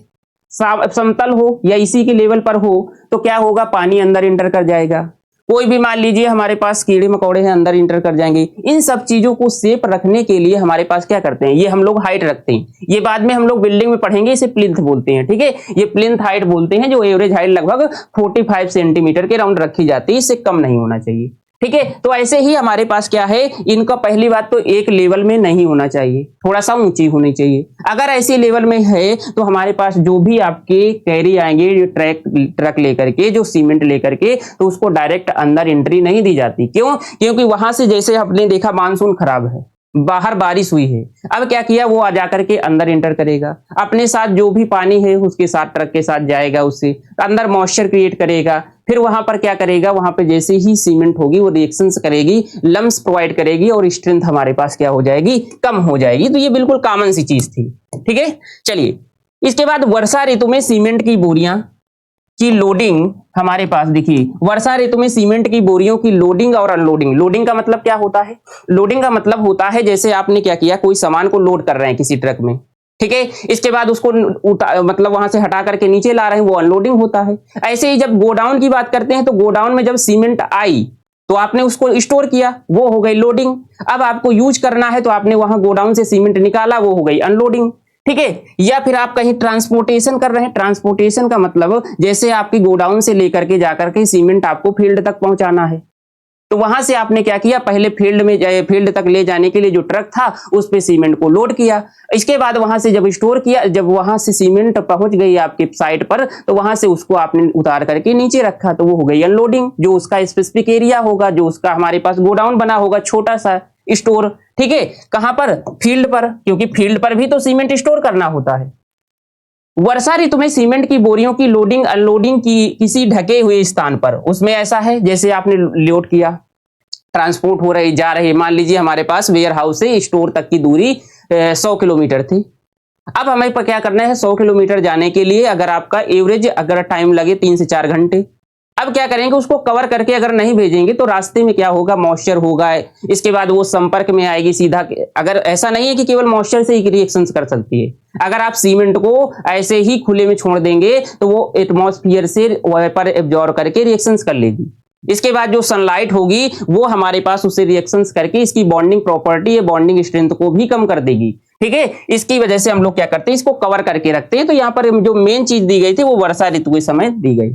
समतल हो या इसी के लेवल पर हो, तो क्या होगा, पानी अंदर इंटर कर जाएगा। कोई भी मान लीजिए हमारे पास कीड़े मकोड़े हैं, अंदर इंटर कर जाएंगे। इन सब चीजों को सेफ रखने के लिए हमारे पास क्या करते हैं, ये हम लोग हाइट रखते हैं। ये बाद में हम लोग बिल्डिंग में पढ़ेंगे, इसे प्लिंथ बोलते हैं, ठीक है। ये प्लिंथ हाइट बोलते हैं, जो एवरेज हाइट लगभग 45 सेंटीमीटर के राउंड रखी जाती है, इससे कम नहीं होना चाहिए, ठीक है। तो ऐसे ही हमारे पास क्या है, इनका पहली बात तो एक लेवल में नहीं होना चाहिए, थोड़ा सा ऊंची होनी चाहिए। अगर ऐसी लेवल में है तो हमारे पास जो भी आपके कैरी आएंगे ट्रक लेकर के, जो सीमेंट लेकर के, तो उसको डायरेक्ट अंदर एंट्री नहीं दी जाती। क्यों, क्योंकि वहां से जैसे आपने देखा मानसून खराब है, बाहर बारिश हुई है, अब क्या किया, वो आ जाकर के अंदर इंटर करेगा, अपने साथ जो भी पानी है उसके साथ ट्रक के साथ जाएगा, उससे अंदर मॉइस्चर क्रिएट करेगा। फिर वहां पर क्या करेगा, वहां पे जैसे ही सीमेंट होगी वो रिएक्शंस करेगी, लम्स प्रोवाइड करेगी, और स्ट्रेंथ हमारे पास क्या हो जाएगी, कम हो जाएगी। तो ये बिल्कुल कॉमन सी चीज थी, ठीक है। चलिए, इसके बाद वर्षा ऋतु में सीमेंट की बोरियां की लोडिंग हमारे पास देखिए, वर्षा ऋतु में सीमेंट की बोरियों की लोडिंग और अनलोडिंग। लोडिंग का मतलब क्या होता है, लोडिंग का मतलब होता है जैसे आपने क्या किया, कोई सामान को लोड कर रहे हैं किसी ट्रक में, ठीक है, इसके बाद उसको मतलब वहां से हटा करके नीचे ला रहे हैं, वो अनलोडिंग होता है। ऐसे ही जब गोडाउन की बात करते हैं, तो गोडाउन में जब सीमेंट आई तो आपने उसको स्टोर किया, वो हो गई लोडिंग। अब आपको यूज करना है तो आपने वहां गोडाउन से सीमेंट निकाला, वो हो गई अनलोडिंग, ठीक है। या फिर आप कहीं ट्रांसपोर्टेशन कर रहे हैं, ट्रांसपोर्टेशन का मतलब जैसे आपकी गोडाउन से लेकर के जाकर के सीमेंट आपको फील्ड तक पहुंचाना है, तो वहां से आपने क्या किया, पहले फील्ड तक ले जाने के लिए जो ट्रक था उस पे सीमेंट को लोड किया। इसके बाद वहां से जब स्टोर किया, जब वहां से सीमेंट पहुंच गई आपके साइट पर, तो वहां से उसको आपने उतार करके नीचे रखा, तो वो हो गई अनलोडिंग। जो उसका स्पेसिफिक एरिया होगा, जो उसका हमारे पास गोडाउन बना होगा, छोटा सा स्टोर, ठीक है, कहां पर, फील्ड पर, क्योंकि फील्ड पर भी तो सीमेंट स्टोर करना होता है। वर्षा ऋतु में सीमेंट की बोरियों की लोडिंग अनलोडिंग की किसी ढके हुए स्थान पर, उसमें ऐसा है जैसे आपने लोड किया, ट्रांसपोर्ट हो रही जा रही, मान लीजिए हमारे पास वेयर हाउस से स्टोर तक की दूरी 100 किलोमीटर थी। अब हमें पर क्या करना है, 100 किलोमीटर जाने के लिए अगर आपका एवरेज अगर टाइम लगे 3 से 4 घंटे, अब क्या करेंगे, उसको कवर करके अगर नहीं भेजेंगे तो रास्ते में क्या होगा, मॉइस्चर होगा, इसके बाद वो संपर्क में आएगी सीधा। अगर ऐसा नहीं है कि केवल मॉइस्चर से ही रिएक्शंस कर सकती है, अगर आप सीमेंट को ऐसे ही खुले में छोड़ देंगे तो वो एटमॉस्फेयर से वेपर एब्जॉर्ब करके रिएक्शंस कर लेगी। इसके बाद जो सनलाइट होगी वो हमारे पास उससे रिएक्शंस करके इसकी बॉन्डिंग प्रॉपर्टी या बॉन्डिंग स्ट्रेंथ को भी कम कर देगी, ठीक है। इसकी वजह से हम लोग क्या करते हैं, इसको कवर करके रखते हैं। तो यहाँ पर जो मेन चीज दी गई थी वो वर्षा ऋतु के समय दी गई।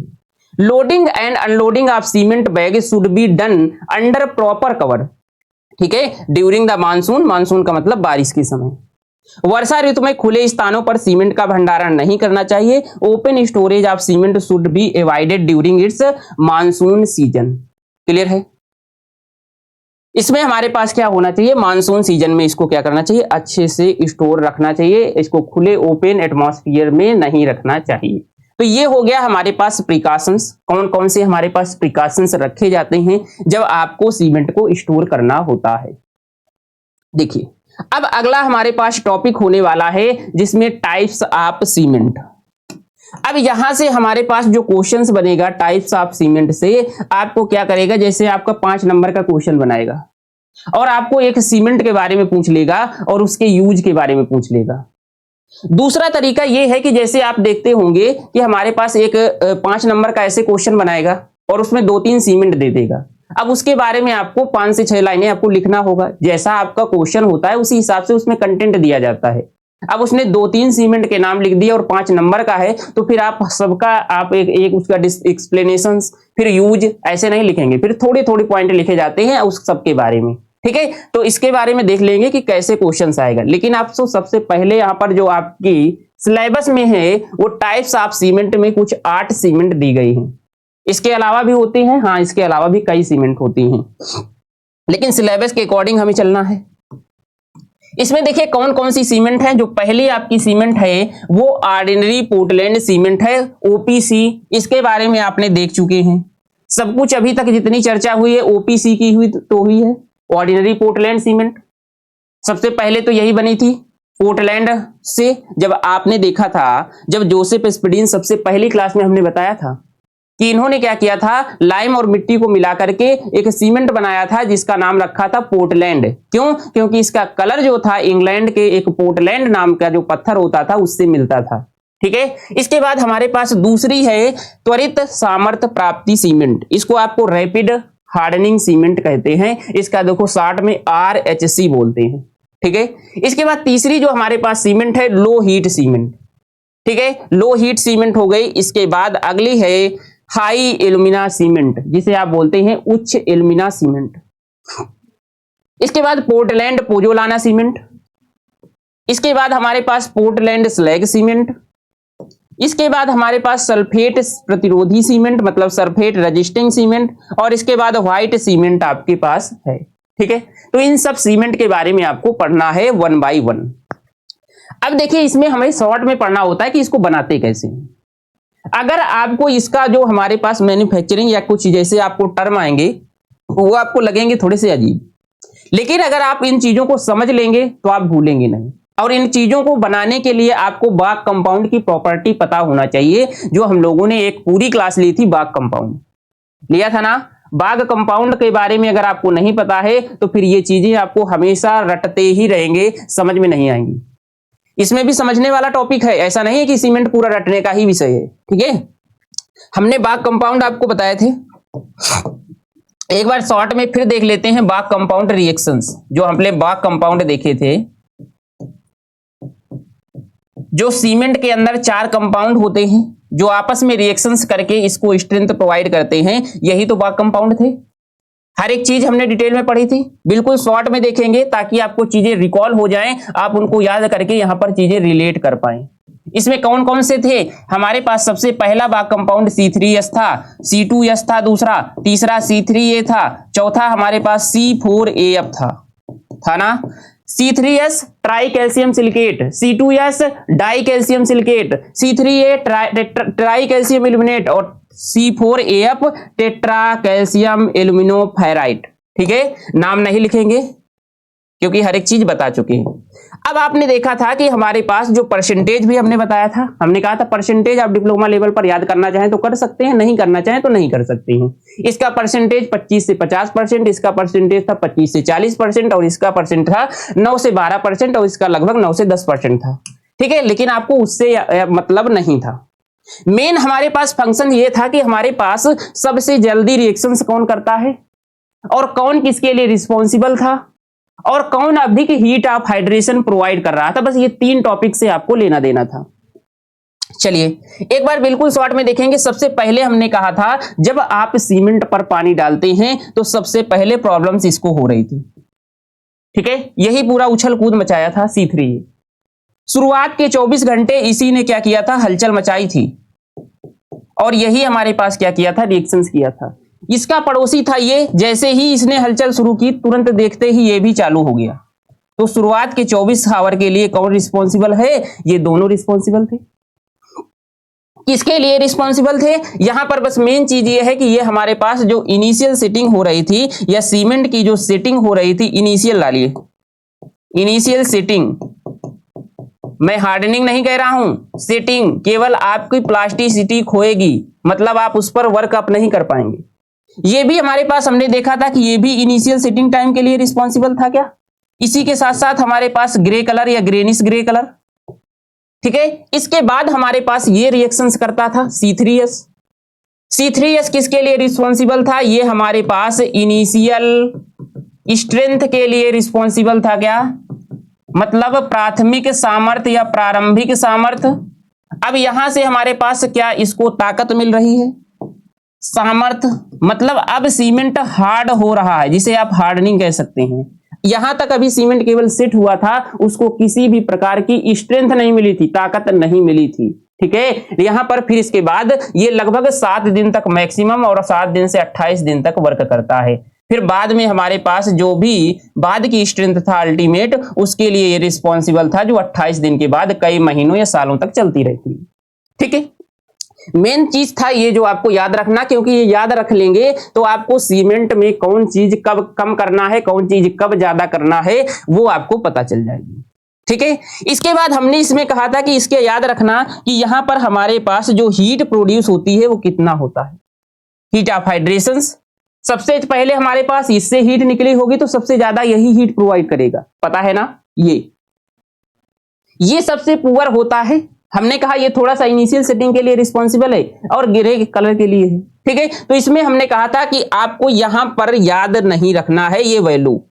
Loading and unloading of cement bag should be done under proper cover, ठीक है, ड्यूरिंग द मानसून। मानसून का मतलब बारिश के समय। वर्षा ऋतु में खुले स्थानों पर सीमेंट का भंडारण नहीं करना चाहिए। Open storage of cement should be avoided during its monsoon season. Clear है। इसमें हमारे पास क्या होना चाहिए, मानसून सीजन में इसको क्या करना चाहिए, अच्छे से स्टोर रखना चाहिए, इसको खुले ओपन एटमॉस्फेयर में नहीं रखना चाहिए। तो ये हो गया हमारे पास प्रिकॉशंस। कौन कौन से हमारे पास प्रिकॉशंस रखे जाते हैं जब आपको सीमेंट को स्टोर करना होता है। देखिए, अब अगला हमारे पास टॉपिक होने वाला है जिसमें टाइप्स ऑफ सीमेंट। अब यहां से हमारे पास जो क्वेश्चंस बनेगा टाइप्स ऑफ सीमेंट से, आपको क्या करेगा, जैसे आपका 5 नंबर का क्वेश्चन बनाएगा और आपको एक सीमेंट के बारे में पूछ लेगा और उसके यूज के बारे में पूछ लेगा। दूसरा तरीका यह है कि जैसे आप देखते होंगे कि हमारे पास एक 5 नंबर का ऐसे क्वेश्चन बनाएगा और उसमें 2-3 सीमेंट दे देगा। अब उसके बारे में आपको 5 से 6 लाइनें आपको लिखना होगा। जैसा आपका क्वेश्चन होता है उसी हिसाब से उसमें कंटेंट दिया जाता है। अब उसने 2-3 सीमेंट के नाम लिख दिए और 5 नंबर का है, तो फिर आप सबका आप एक उसका एक्सप्लेनेशन फिर यूज ऐसे नहीं लिखेंगे, फिर थोड़े थोड़े पॉइंट लिखे जाते हैं उस सबके बारे में, ठीक है। तो इसके बारे में देख लेंगे कि कैसे क्वेश्चन आएगा। लेकिन आपको सबसे पहले यहाँ पर जो आपकी सिलेबस में है वो टाइप्स ऑफ सीमेंट में कुछ 8 सीमेंट दी गई है। इसके अलावा भी होती हैं, हाँ इसके अलावा भी कई सीमेंट होती हैं, लेकिन सिलेबस के अकॉर्डिंग हमें चलना है। इसमें देखिए कौन कौन सी सीमेंट है। जो पहली आपकी सीमेंट है वो ऑर्डिनरी पोर्टलैंड सीमेंट है, ओपीसी। इसके बारे में आपने देख चुके हैं। सब कुछ अभी तक जितनी चर्चा हुई है ओपीसी की हुई तो हुई है, ऑर्डिनरी पोर्टलैंड सीमेंट सबसे पहले तो यही बनी थी पोर्टलैंड से। जब आपने देखा था, जब जोसेफ स्पीडिन सबसे पहली क्लास में हमने बताया था कि इन्होंने क्या किया था, लाइम और मिट्टी को मिला करके एक सीमेंट बनाया था जिसका नाम रखा था पोर्टलैंड। क्यों? क्योंकि इसका कलर जो था इंग्लैंड के एक पोर्टलैंड नाम का जो पत्थर होता था उससे मिलता था। ठीक है, इसके बाद हमारे पास दूसरी है त्वरित सामर्थ्य प्राप्ति सीमेंट, इसको आपको रैपिड हार्डनिंग सीमेंट कहते हैं, इसका देखो शॉर्ट में RHC बोलते हैं। ठीक है, इसके बाद तीसरी जो हमारे पास सीमेंट है लो हीट सीमेंट। ठीक है, लो हीट सीमेंट हो गई। इसके बाद अगली है हाई एल्यूमिना सीमेंट, जिसे आप बोलते हैं उच्च एल्यूमिना सीमेंट। इसके बाद पोर्टलैंड पोजोलाना सीमेंट। इसके बाद हमारे पास पोर्टलैंड स्लैग सीमेंट। इसके बाद हमारे पास सल्फेट प्रतिरोधी सीमेंट, मतलब सल्फेट रेजिस्टिंग सीमेंट। और इसके बाद व्हाइट सीमेंट आपके पास है। ठीक है, तो इन सब सीमेंट के बारे में आपको पढ़ना है 1 by 1। अब देखिए, इसमें हमें शॉर्ट में पढ़ना होता है कि इसको बनाते कैसे। अगर आपको इसका जो हमारे पास मैन्युफैक्चरिंग या कुछ जैसे आपको टर्म आएंगे वो आपको लगेंगे थोड़े से अजीब, लेकिन अगर आप इन चीजों को समझ लेंगे तो आप भूलेंगे नहीं। और इन चीजों को बनाने के लिए आपको बाग कंपाउंड की प्रॉपर्टी पता होना चाहिए, जो हम लोगों ने एक पूरी क्लास ली थी, बाग कंपाउंड लिया था ना। बाग कंपाउंड के बारे में अगर आपको नहीं पता है तो फिर ये चीजें आपको हमेशा रटते ही रहेंगे, समझ में नहीं आएंगी। इसमें भी समझने वाला टॉपिक है, ऐसा नहीं है कि सीमेंट पूरा रटने का ही विषय है। ठीक है, हमने बाग कंपाउंड आपको बताए थे, एक बार शॉर्ट में फिर देख लेते हैं बाग कंपाउंड रिएक्शंस। जो हमने बाग कंपाउंड देखे थे, जो सीमेंट के अंदर 4 कंपाउंड होते हैं जो आपस में रिएक्शंस करके इसको स्ट्रेंथ प्रोवाइड करते हैं, यही तो बाग कंपाउंड थे। हर एक चीज हमने डिटेल में पढ़ी थी, बिल्कुल शॉर्ट में देखेंगे ताकि आपको चीजें रिकॉल हो जाएं, आप उनको याद करके यहां पर चीजें रिलेट कर पाएं। इसमें कौन कौन से थे? हमारे पास सबसे पहला बाग कंपाउंड C3S था, C2S था दूसरा, तीसरा C3A था, चौथा हमारे पास C4AF था ना। C3S try calcium silicate, C2S die calcium silicate, C3A try calcium aluminate और C4AF टेट्रा कैल्शियम एल्यूमिनोफेराइट। ठीक है, नाम नहीं लिखेंगे क्योंकि हर एक चीज बता चुके हैं। अब आपने देखा था कि हमारे पास जो परसेंटेज भी हमने बताया था, हमने कहा था परसेंटेज आप डिप्लोमा लेवल पर याद करना चाहें तो कर सकते हैं, नहीं करना चाहें तो नहीं कर सकते हैं। इसका परसेंटेज 25 से 50%, इसका परसेंटेज था 25 से 40% और इसका परसेंट था 9 से 12% और इसका लगभग 9 से 10% था। ठीक है, लेकिन आपको उससे मतलब नहीं था। मेन हमारे पास फंक्शन ये था कि हमारे पास सबसे जल्दी रिएक्शंस कौन करता है और कौन किसके लिए रिस्पॉन्सिबल था और कौन अधिक हीट ऑफ हाइड्रेशन प्रोवाइड कर रहा था। बस ये 3 टॉपिक से आपको लेना देना था। चलिए एक बार बिल्कुल शॉर्ट में देखेंगे। सबसे पहले हमने कहा था जब आप सीमेंट पर पानी डालते हैं तो सबसे पहले प्रॉब्लम्स इसको हो रही थी। ठीक है, यही पूरा उछल कूद मचाया था C3। शुरुआत के 24 घंटे इसी ने क्या किया था, हलचल मचाई थी और यही हमारे पास क्या किया था, रिएक्शंस किया था। इसका पड़ोसी था ये, जैसे ही इसने हलचल शुरू की तुरंत देखते ही ये भी चालू हो गया। तो शुरुआत के 24 आवर के लिए कौन रिस्पॉन्सिबल है? ये दोनों रिस्पॉन्सिबल थे। किसके लिए रिस्पॉन्सिबल थे? यहां पर बस मेन चीज ये है कि ये हमारे पास जो इनिशियल सेटिंग हो रही थी या सीमेंट की जो सेटिंग हो रही थी, इनिशियल डालिए, इनिशियल सेटिंग, मैं हार्डनिंग नहीं कह रहा हूं, सेटिंग, केवल आपकी प्लास्टिसिटी खोएगी, मतलब आप उस पर वर्क अप नहीं कर पाएंगे। ये भी हमारे पास हमने देखा था कि ये भी इनिशियल सेटिंग टाइम के लिए रिस्पॉन्सिबल था क्या। इसी के साथ साथ हमारे पास ग्रे कलर या ग्रेनिश ग्रे कलर। ठीक है, इसके बाद हमारे पास ये रिएक्शंस करता था C3S। C3S किसके लिए रिस्पॉन्सिबल था? ये हमारे पास इनिशियल स्ट्रेंथ के लिए रिस्पॉन्सिबल था क्या, मतलब प्राथमिक सामर्थ्य या प्रारंभिक सामर्थ्य। अब यहां से हमारे पास क्या इसको ताकत मिल रही है, सामर्थ्य, मतलब अब सीमेंट हार्ड हो रहा है, जिसे आप हार्डनिंग कह सकते हैं। यहां तक अभी सीमेंट केवल सेट हुआ था, उसको किसी भी प्रकार की स्ट्रेंथ नहीं मिली थी, ताकत नहीं मिली थी। ठीक है, यहां पर फिर इसके बाद ये लगभग 7 दिन तक मैक्सिमम और 7 दिन से 28 दिन तक वर्क करता है। फिर बाद में हमारे पास जो भी बाद की स्ट्रेंथ था अल्टीमेट, उसके लिए ये रिस्पॉन्सिबल था, जो 28 दिन के बाद कई महीनों या सालों तक चलती रहती है। ठीक है, मेन चीज था ये जो आपको याद रखना, क्योंकि ये याद रख लेंगे तो आपको सीमेंट में कौन चीज कब कम करना है, कौन चीज कब ज्यादा करना है, वो आपको पता चल जाएगी। ठीक है। इसके बाद हमने इसमें कहा था कि इसके याद रखना कि यहां पर हमारे पास जो हीट प्रोड्यूस होती है वो कितना होता है, हीट ऑफ हाइड्रेशन। सबसे पहले हमारे पास इससे हीट निकली होगी तो सबसे ज्यादा यही हीट प्रोवाइड करेगा, पता है ना। ये सबसे पुअर होता है। हमने कहा ये थोड़ा सा इनिशियल सेटिंग के लिए रिस्पॉन्सिबल है और ग्रे कलर के लिए है। ठीक है। तो इसमें हमने कहा था कि आपको यहां पर याद नहीं रखना है ये वैल्यू,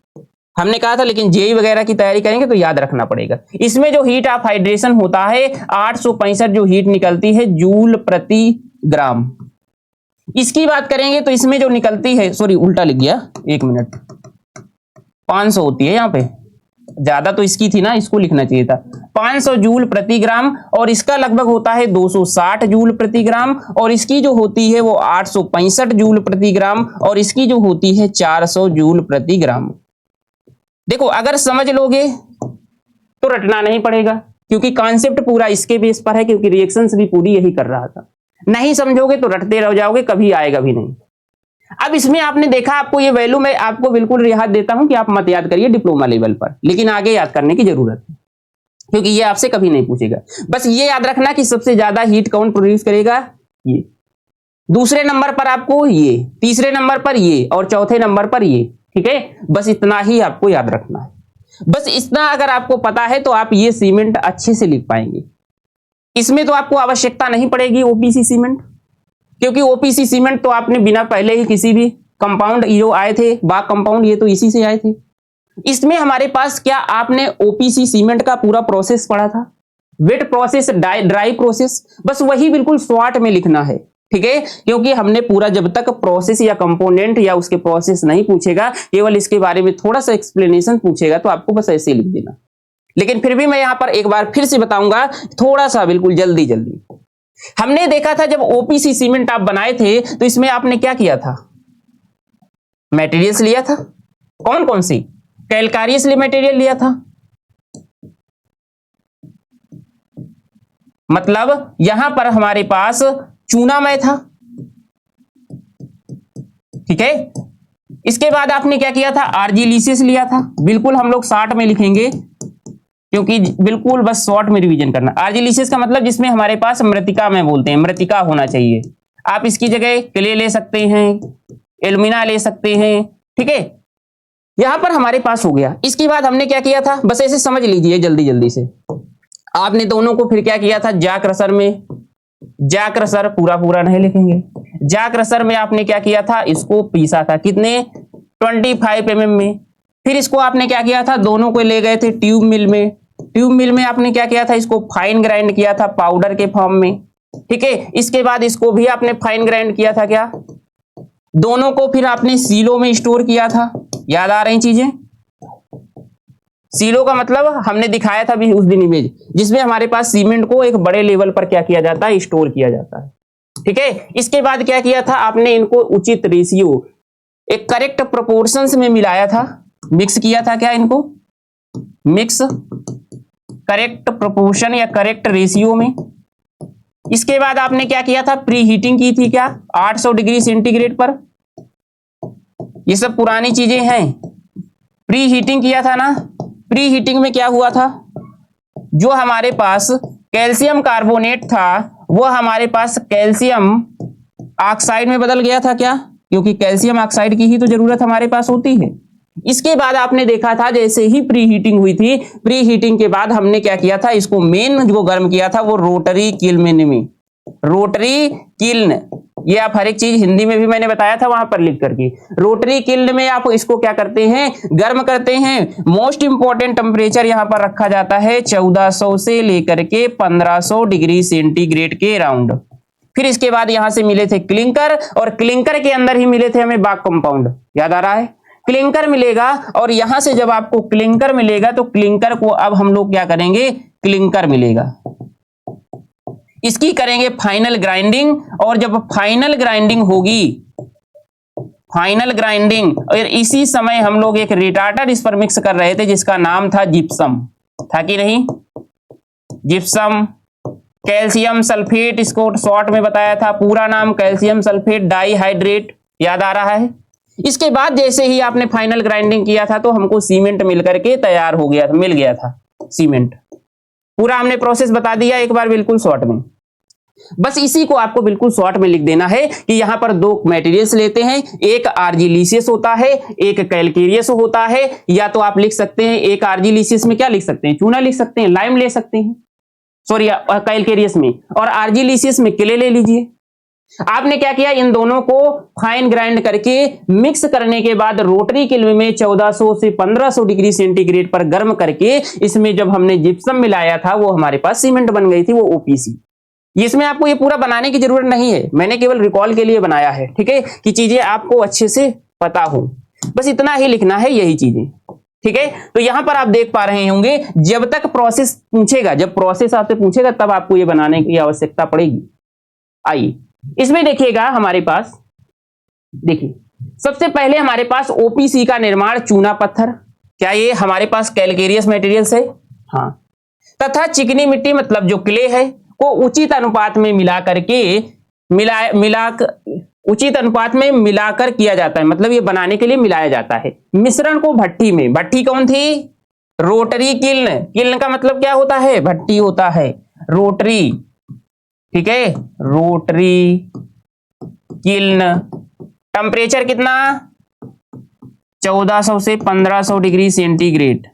हमने कहा था, लेकिन जेई वगैरह की तैयारी करेंगे तो याद रखना पड़ेगा। इसमें जो हीट ऑफ हाइड्रेशन होता है 865 जो हीट निकलती है जूल प्रति ग्राम। इसकी बात करेंगे तो इसमें जो निकलती है, सॉरी उल्टा लिख गया, 1 मिनट, 500 होती है यहां पे, ज्यादा तो इसकी थी ना, इसको लिखना चाहिए था। 500 जूल प्रति ग्राम, और इसका लगभग होता है 260 जूल प्रति ग्राम, और इसकी जो होती है वो 865 जूल प्रति ग्राम, और इसकी जो होती है 400 जूल प्रति ग्राम। देखो अगर समझ लोगे तो रटना नहीं पड़ेगा, क्योंकि कॉन्सेप्ट पूरा इसके बेस पर है, क्योंकि रिएक्शंस भी पूरी यही कर रहा था। नहीं समझोगे तो रटते रह जाओगे, कभी आएगा भी नहीं। अब इसमें आपने देखा, आपको ये वैल्यू मैं आपको बिल्कुल रियायत देता हूं कि आप मत याद करिए डिप्लोमा लेवल पर, लेकिन आगे याद करने की जरूरत है, क्योंकि ये आपसे कभी नहीं पूछेगा। बस ये याद रखना कि सबसे ज्यादा हीट कौन प्रोड्यूस करेगा, ये, दूसरे नंबर पर आपको ये, तीसरे नंबर पर ये, और चौथे नंबर पर ये। ठीक है, बस इतना ही आपको याद रखना है। बस इतना अगर आपको पता है तो आप ये सीमेंट अच्छे से लिख पाएंगे। इसमें तो आपको आवश्यकता नहीं पड़ेगी ओपीसी सीमेंट, क्योंकि ओपीसी सीमेंट तो आपने बिना पहले ही किसी भी कंपाउंड जो आए थे बाग कंपाउंड, ये तो इसी से आए थे। इसमें हमारे पास क्या आपने ओपीसी सीमेंट का पूरा प्रोसेस पढ़ा था, वेट प्रोसेस, ड्राई प्रोसेस, बस वही बिल्कुल शॉर्ट में लिखना है। ठीक है, क्योंकि हमने पूरा जब तक प्रोसेस या कंपोनेंट या उसके प्रोसेस नहीं पूछेगा, केवल इसके बारे में थोड़ा सा एक्सप्लेनेशन पूछेगा, तो आपको बस ऐसे ही लिख देना। लेकिन फिर भी मैं यहां पर एक बार फिर से बताऊंगा, थोड़ा सा बिल्कुल जल्दी जल्दी। हमने देखा था जब ओपीसी सीमेंट आप बनाए थे तो इसमें आपने क्या किया था, मटेरियल्स लिया था, कौन कौन सी, कैलकारियस मटेरियल लिया था, मतलब यहां पर हमारे पास चूनामय था। ठीक है, इसके बाद आपने क्या किया था, आर्जिलिसियस लिया था। बिल्कुल हम लोग शॉर्ट में लिखेंगे, क्योंकि बिल्कुल बस शॉर्ट में रिवीजन करना। आर्जिलिसियस का मतलब जिसमें हमारे पास मृतिका में बोलते हैं, मृतिका होना चाहिए। आप इसकी जगह क्ले ले सकते हैं, एल्यूमिना ले सकते हैं। ठीक है, यहां पर हमारे पास हो गया। इसके बाद हमने क्या किया था, बस ऐसे समझ लीजिए जल्दी जल्दी से। आपने दोनों को फिर क्या किया था, जा क्रशर में, जा क्रशर पूरा पूरा नहीं लिखेंगे, जा क्रशर में आपने क्या किया था, इसको पीसा था, कितने, 25 mm में। फिर इसको आपने क्या किया था, दोनों को ले गए थे ट्यूब मिल में। ट्यूब मिल में आपने क्या किया था, इसको फाइन ग्राइंड किया था पाउडर के फॉर्म में। ठीक है, इसके बाद इसको भी आपने फाइन ग्राइंड किया था, क्या, दोनों को फिर आपने सीलो में स्टोर किया था। याद आ रही चीजें, सीलो का मतलब हमने दिखाया था भी उस दिन इमेज, जिसमें हमारे पास सीमेंट को एक बड़े लेवल पर क्या किया जाता है, स्टोर किया जाता है। ठीक है, इसके बाद क्या किया था आपने, इनको उचित रेशियो, एक करेक्ट प्रोपोर्शंस में मिलाया था, मिक्स किया था, क्या, इनको मिक्स करेक्ट प्रोपोर्शन या करेक्ट रेशियो में। इसके बाद आपने क्या किया था, प्री हीटिंग की थी, क्या, 800 डिग्री सेंटीग्रेड पर। ये सब पुरानी चीजें हैं, प्री हीटिंग किया था ना। प्री हीटिंग में क्या हुआ था, जो हमारे पास कैल्शियम कार्बोनेट था वो हमारे पास कैल्शियम ऑक्साइड में बदल गया था, क्या, क्योंकि कैल्शियम ऑक्साइड की ही तो जरूरत हमारे पास होती है। इसके बाद आपने देखा था जैसे ही प्री हीटिंग हुई थी, प्री हीटिंग के बाद हमने क्या किया था, इसको मेन जो गर्म किया था वो रोटरी किल्न में, रोटरी किल्न, ये आप हर एक चीज हिंदी में भी मैंने बताया था वहां पर लिख करके। रोटरी किल्न में आप इसको क्या करते हैं, गर्म करते हैं। मोस्ट इंपॉर्टेंट टेम्परेचर यहां पर रखा जाता है 1400 से लेकर के 1500 डिग्री सेंटीग्रेड के अराउंड। फिर इसके बाद यहां से मिले थे क्लिंकर, और क्लिंकर के अंदर ही मिले थे हमें बाग कंपाउंड। याद आ रहा है, क्लिंकर मिलेगा, और यहां से जब आपको क्लिंकर मिलेगा तो क्लिंकर को अब हम लोग क्या करेंगे, क्लिंकर मिलेगा, इसकी करेंगे फाइनल ग्राइंडिंग। और जब फाइनल ग्राइंडिंग होगी, फाइनल ग्राइंडिंग, और इसी समय हम लोग एक रिटार्टर इस पर मिक्स कर रहे थे जिसका नाम था जिप्सम, था कि नहीं, जिप्सम। कैल्शियम सल्फेट, इसको शॉर्ट में बताया था, पूरा नाम कैल्शियम सल्फेट डाइहाइड्रेट, याद आ रहा है। इसके बाद जैसे ही आपने फाइनल ग्राइंडिंग किया था तो हमको सीमेंट मिल करके तैयार हो गया था, मिल गया था सीमेंट। पूरा हमने प्रोसेस बता दिया एक बार बिल्कुल शॉर्ट में। बस इसी को आपको बिल्कुल शॉर्ट में लिख देना है कि यहां पर दो मटेरियल्स लेते हैं, एक आर्जिलिशियस होता है, एक कैलकेरियस होता है। या तो आप लिख सकते हैं एक आर्जिलिशियस में क्या लिख सकते हैं, चूना लिख सकते हैं, लाइम ले सकते हैं, सॉरी कैलकेरियस में, और आर्जिलिशियस में क्ले ले लीजिए। आपने क्या किया, इन दोनों को फाइन ग्राइंड करके मिक्स करने के बाद रोटरी किल्न में 1400 से 1500 डिग्री सेंटीग्रेड पर गर्म करके इसमें जब हमने जिप्सम मिलाया था वो हमारे पास सीमेंट बन गई थी, वो ओपीसी। इसमें आपको ये पूरा बनाने की जरूरत नहीं है, मैंने केवल रिकॉल के लिए बनाया है, ठीक है, कि चीजें आपको अच्छे से पता हो, बस इतना ही लिखना है, यही चीजें, ठीक है। तो यहां पर आप देख पा रहे होंगे जब तक प्रोसेस पूछेगा, जब प्रोसेस आपसे पूछेगा तब आपको ये बनाने की आवश्यकता पड़ेगी। आइए इसमें देखिएगा, हमारे पास देखिए सबसे पहले हमारे पास ओपीसी का निर्माण चूना पत्थर, क्या ये हमारे पास कैलकेरियस मटेरियल्स है, हाँ, तथा चिकनी मिट्टी मतलब जो क्ले है को उचित अनुपात में उचित अनुपात में मिलाकर किया जाता है, मतलब ये बनाने के लिए मिलाया जाता है। मिश्रण को भट्टी में, भट्टी कौन थी, रोटरी किल्न, किल्न का मतलब क्या होता है, भट्टी होता है, रोटरी, ठीक है, रोटरी किल्न, टेम्परेचर कितना 1400 से 1500 डिग्री सेंटीग्रेड,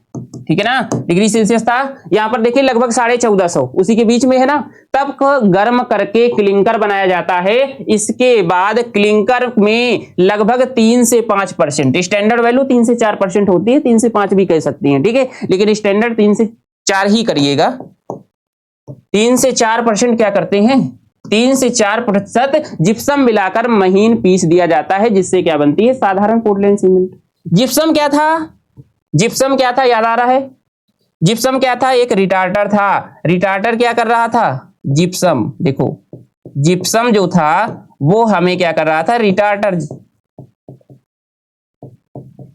ठीक है ना, डिग्री सेल्सियस था। यहां पर देखिए लगभग 1450 उसी के बीच में है ना। तब गर्म करके क्लिंकर बनाया जाता है। इसके बाद क्लिंकर में लगभग 3 से 5%, स्टैंडर्ड वैल्यू 3 से 4% होती है, 3 से 5 भी कह सकती हैं, ठीक है, लेकिन स्टैंडर्ड 3 से 4 ही करिएगा। 3 से 4% क्या करते हैं, 3 से 4% जिप्सम मिलाकर महीन पीस दिया जाता है, जिससे क्या बनती है, साधारण पोर्टलैंड सीमेंट। जिप्सम क्या था, जिप्सम क्या था, याद आ रहा है, जिप्सम क्या था, एक रिटार्टर था। रिटार्टर क्या कर रहा था, जिप्सम, देखो जिप्सम जो था वो हमें क्या कर रहा था, रिटार्टर,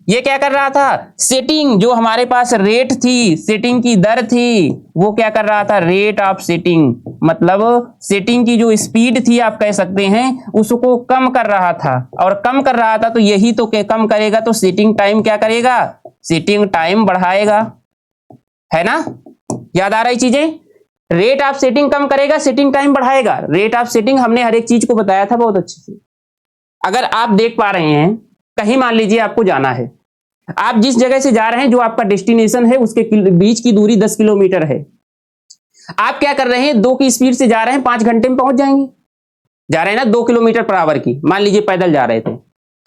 ये क्या कर रहा था, सेटिंग, जो हमारे पास रेट थी, सेटिंग की दर थी, वो क्या कर रहा था, रेट ऑफ सेटिंग, मतलब सेटिंग की जो स्पीड थी आप कह सकते हैं, उसको कम कर रहा था। और कम कर रहा था तो यही तो कम करेगा तो सेटिंग टाइम क्या करेगा, सेटिंग टाइम बढ़ाएगा, है ना, याद आ रही चीजें, रेट ऑफ सेटिंग कम करेगा, सेटिंग टाइम बढ़ाएगा। रेट ऑफ सेटिंग हमने हर एक चीज को बताया था बहुत अच्छे से। अगर आप देख पा रहे हैं, कहीं मान लीजिए आपको जाना है, आप जिस जगह से जा रहे हैं, जो आपका डेस्टिनेशन है, उसके बीच की दूरी 10 किलोमीटर है। आप क्या कर रहे हैं, 2 की स्पीड से जा रहे हैं, 5 घंटे में पहुंच जाएंगे, जा रहे हैं ना 2 किलोमीटर पर आवर की, मान लीजिए पैदल जा रहे थे,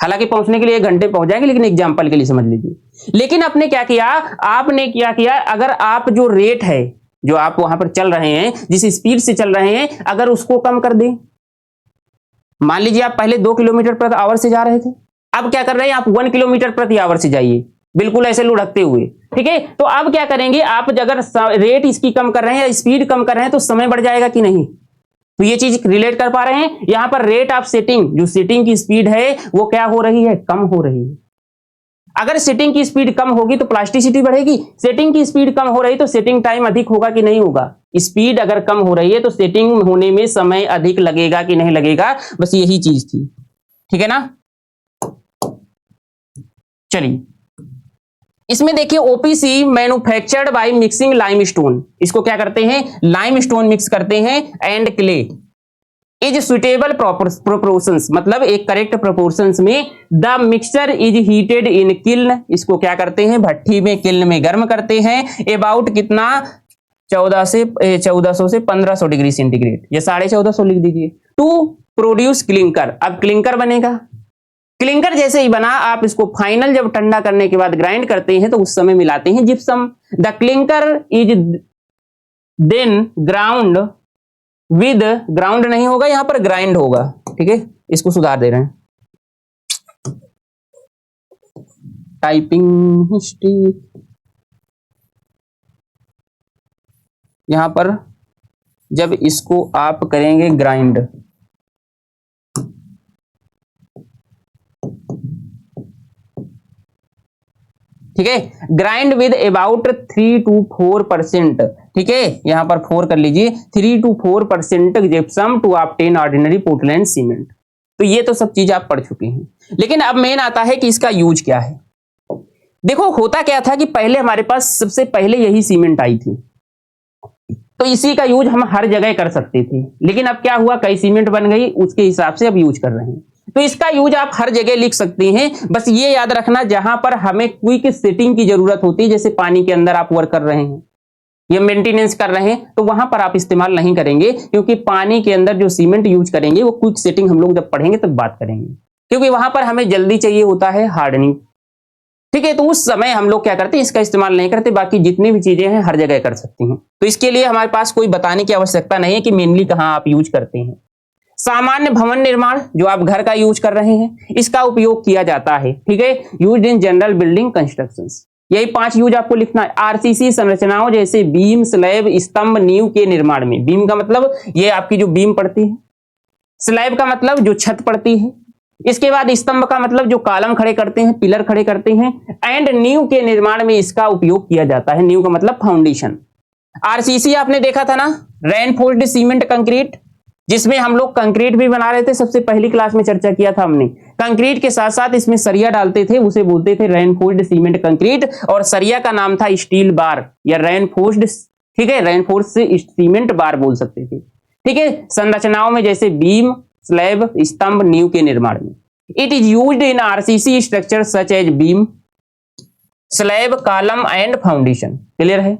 हालांकि पहुंचने के लिए 1 घंटे पहुंच जाएंगे, लेकिन एग्जांपल के लिए समझ लीजिए। लेकिन आपने क्या किया, आपने क्या किया, अगर आप जो रेट है, जो आप वहां पर चल रहे हैं, जिस स्पीड से चल रहे हैं, अगर उसको कम कर दें, मान लीजिए आप पहले 2 किलोमीटर प्रति आवर से जा रहे थे, अब क्या कर रहे हैं, आप 1 किलोमीटर प्रति आवर से जाइए, बिल्कुल ऐसे लुढ़कते हुए, ठीक है। तो अब क्या करेंगे, आप अगर रेट इसकी कम कर रहे हैं या स्पीड कम कर रहे हैं तो समय बढ़ जाएगा कि नहीं, तो ये चीज रिलेट कर पा रहे हैं। यहां पर रेट ऑफ सेटिंग, जो सेटिंग की स्पीड है वो क्या हो रही है, कम हो रही है। अगर सेटिंग की स्पीड कम होगी तो प्लास्टिसिटी बढ़ेगी, सेटिंग की स्पीड कम हो रही तो सेटिंग टाइम अधिक होगा कि नहीं होगा। स्पीड अगर कम हो रही है तो सेटिंग होने में समय अधिक लगेगा कि नहीं लगेगा, बस यही चीज थी, ठीक है ना। चलिए इसमें देखिए, OPC manufactured by mixing limestone, इसको क्या करते हैं, लाइमस्टोन मिक्स करते हैं, and clay is suitable proportions, मतलब एक करेक्ट प्रोपोर्शंस में, the mixture is heated in kiln, इसको क्या करते हैं, भट्टी में, किल्न में गर्म करते हैं, अबाउट कितना 1400 से 1500 डिग्री सेंटीग्रेड, ये 1450 लिख दीजिए, टू प्रोड्यूस क्लिंकर। अब क्लिंकर बनेगा, क्लिंकर जैसे ही बना, आप इसको फाइनल जब ठंडा करने के बाद ग्राइंड करते हैं तो उस समय मिलाते हैं gypsum. The clinker is then ground with, ground नहीं होगा यहां पर, ग्राइंड होगा, ठीक है, इसको सुधार दे रहे हैं, टाइपिंग हिस्ट्री, यहां पर जब इसको आप करेंगे ग्राइंड, ठीक है, ग्राइंड विद अबाउट 3 to 4%, ठीक है, यहां पर 4 कर लीजिए, 3 to 4% gypsum to obtain ordinary Portland cement. तो ये तो सब चीज आप पढ़ चुके हैं, लेकिन अब मेन आता है कि इसका यूज क्या है। देखो होता क्या था कि पहले हमारे पास सबसे पहले यही सीमेंट आई थी, तो इसी का यूज हम हर जगह कर सकते थे, लेकिन अब क्या हुआ, कई सीमेंट बन गई, उसके हिसाब से अब यूज कर रहे हैं। तो इसका यूज आप हर जगह लिख सकते हैं, बस ये याद रखना जहां पर हमें क्विक सेटिंग की जरूरत होती है, जैसे पानी के अंदर आप वर्क कर रहे हैं या मेंटेनेंस कर रहे हैं, तो वहां पर आप इस्तेमाल नहीं करेंगे, क्योंकि पानी के अंदर जो सीमेंट यूज करेंगे वो क्विक सेटिंग हम लोग जब पढ़ेंगे तब बात करेंगे, क्योंकि वहां पर हमें जल्दी चाहिए होता है हार्डनिंग, ठीक है। तो उस समय हम लोग क्या करते हैं, इसका इस्तेमाल नहीं करते, बाकी जितनी भी चीजें हैं हर जगह कर सकते हैं। तो इसके लिए हमारे पास कोई बताने की आवश्यकता नहीं है कि मेनली कहां आप यूज करते हैं। सामान्य भवन निर्माण, जो आप घर का यूज कर रहे हैं, इसका उपयोग किया जाता है, ठीक है, used in general building constructions. यही 5 यूज आपको लिखना है। आरसीसी संरचनाओं जैसे बीम, स्लैब, स्तंभ, नींव के निर्माण में, बीम का मतलब ये आपकी जो बीम पड़ती है, स्लैब का मतलब जो छत पड़ती है, इसके बाद स्तंभ का मतलब जो कॉलम खड़े करते हैं, पिलर खड़े करते हैं, एंड नींव के निर्माण में इसका उपयोग किया जाता है। नींव का मतलब फाउंडेशन। आरसीसी आपने देखा था ना, रेनफोर्स्ड सीमेंट कंक्रीट, जिसमें हम लोग कंक्रीट भी बना रहे थे, सबसे पहली क्लास में चर्चा किया था हमने। कंक्रीट के साथ साथ इसमें सरिया डालते थे, उसे बोलते थे रेनफोर्स्ड सीमेंट कंक्रीट, और सरिया का नाम था स्टील बार या रेनफोर्स्ड, ठीक है, रेनफोर्स्ड सीमेंट बार बोल सकते थे, ठीक है। संरचनाओं में जैसे बीम, स्लैब, स्तंभ, नींव के निर्माण में। It is used in RCC structure such as beam, slab, column and foundation. Clear है?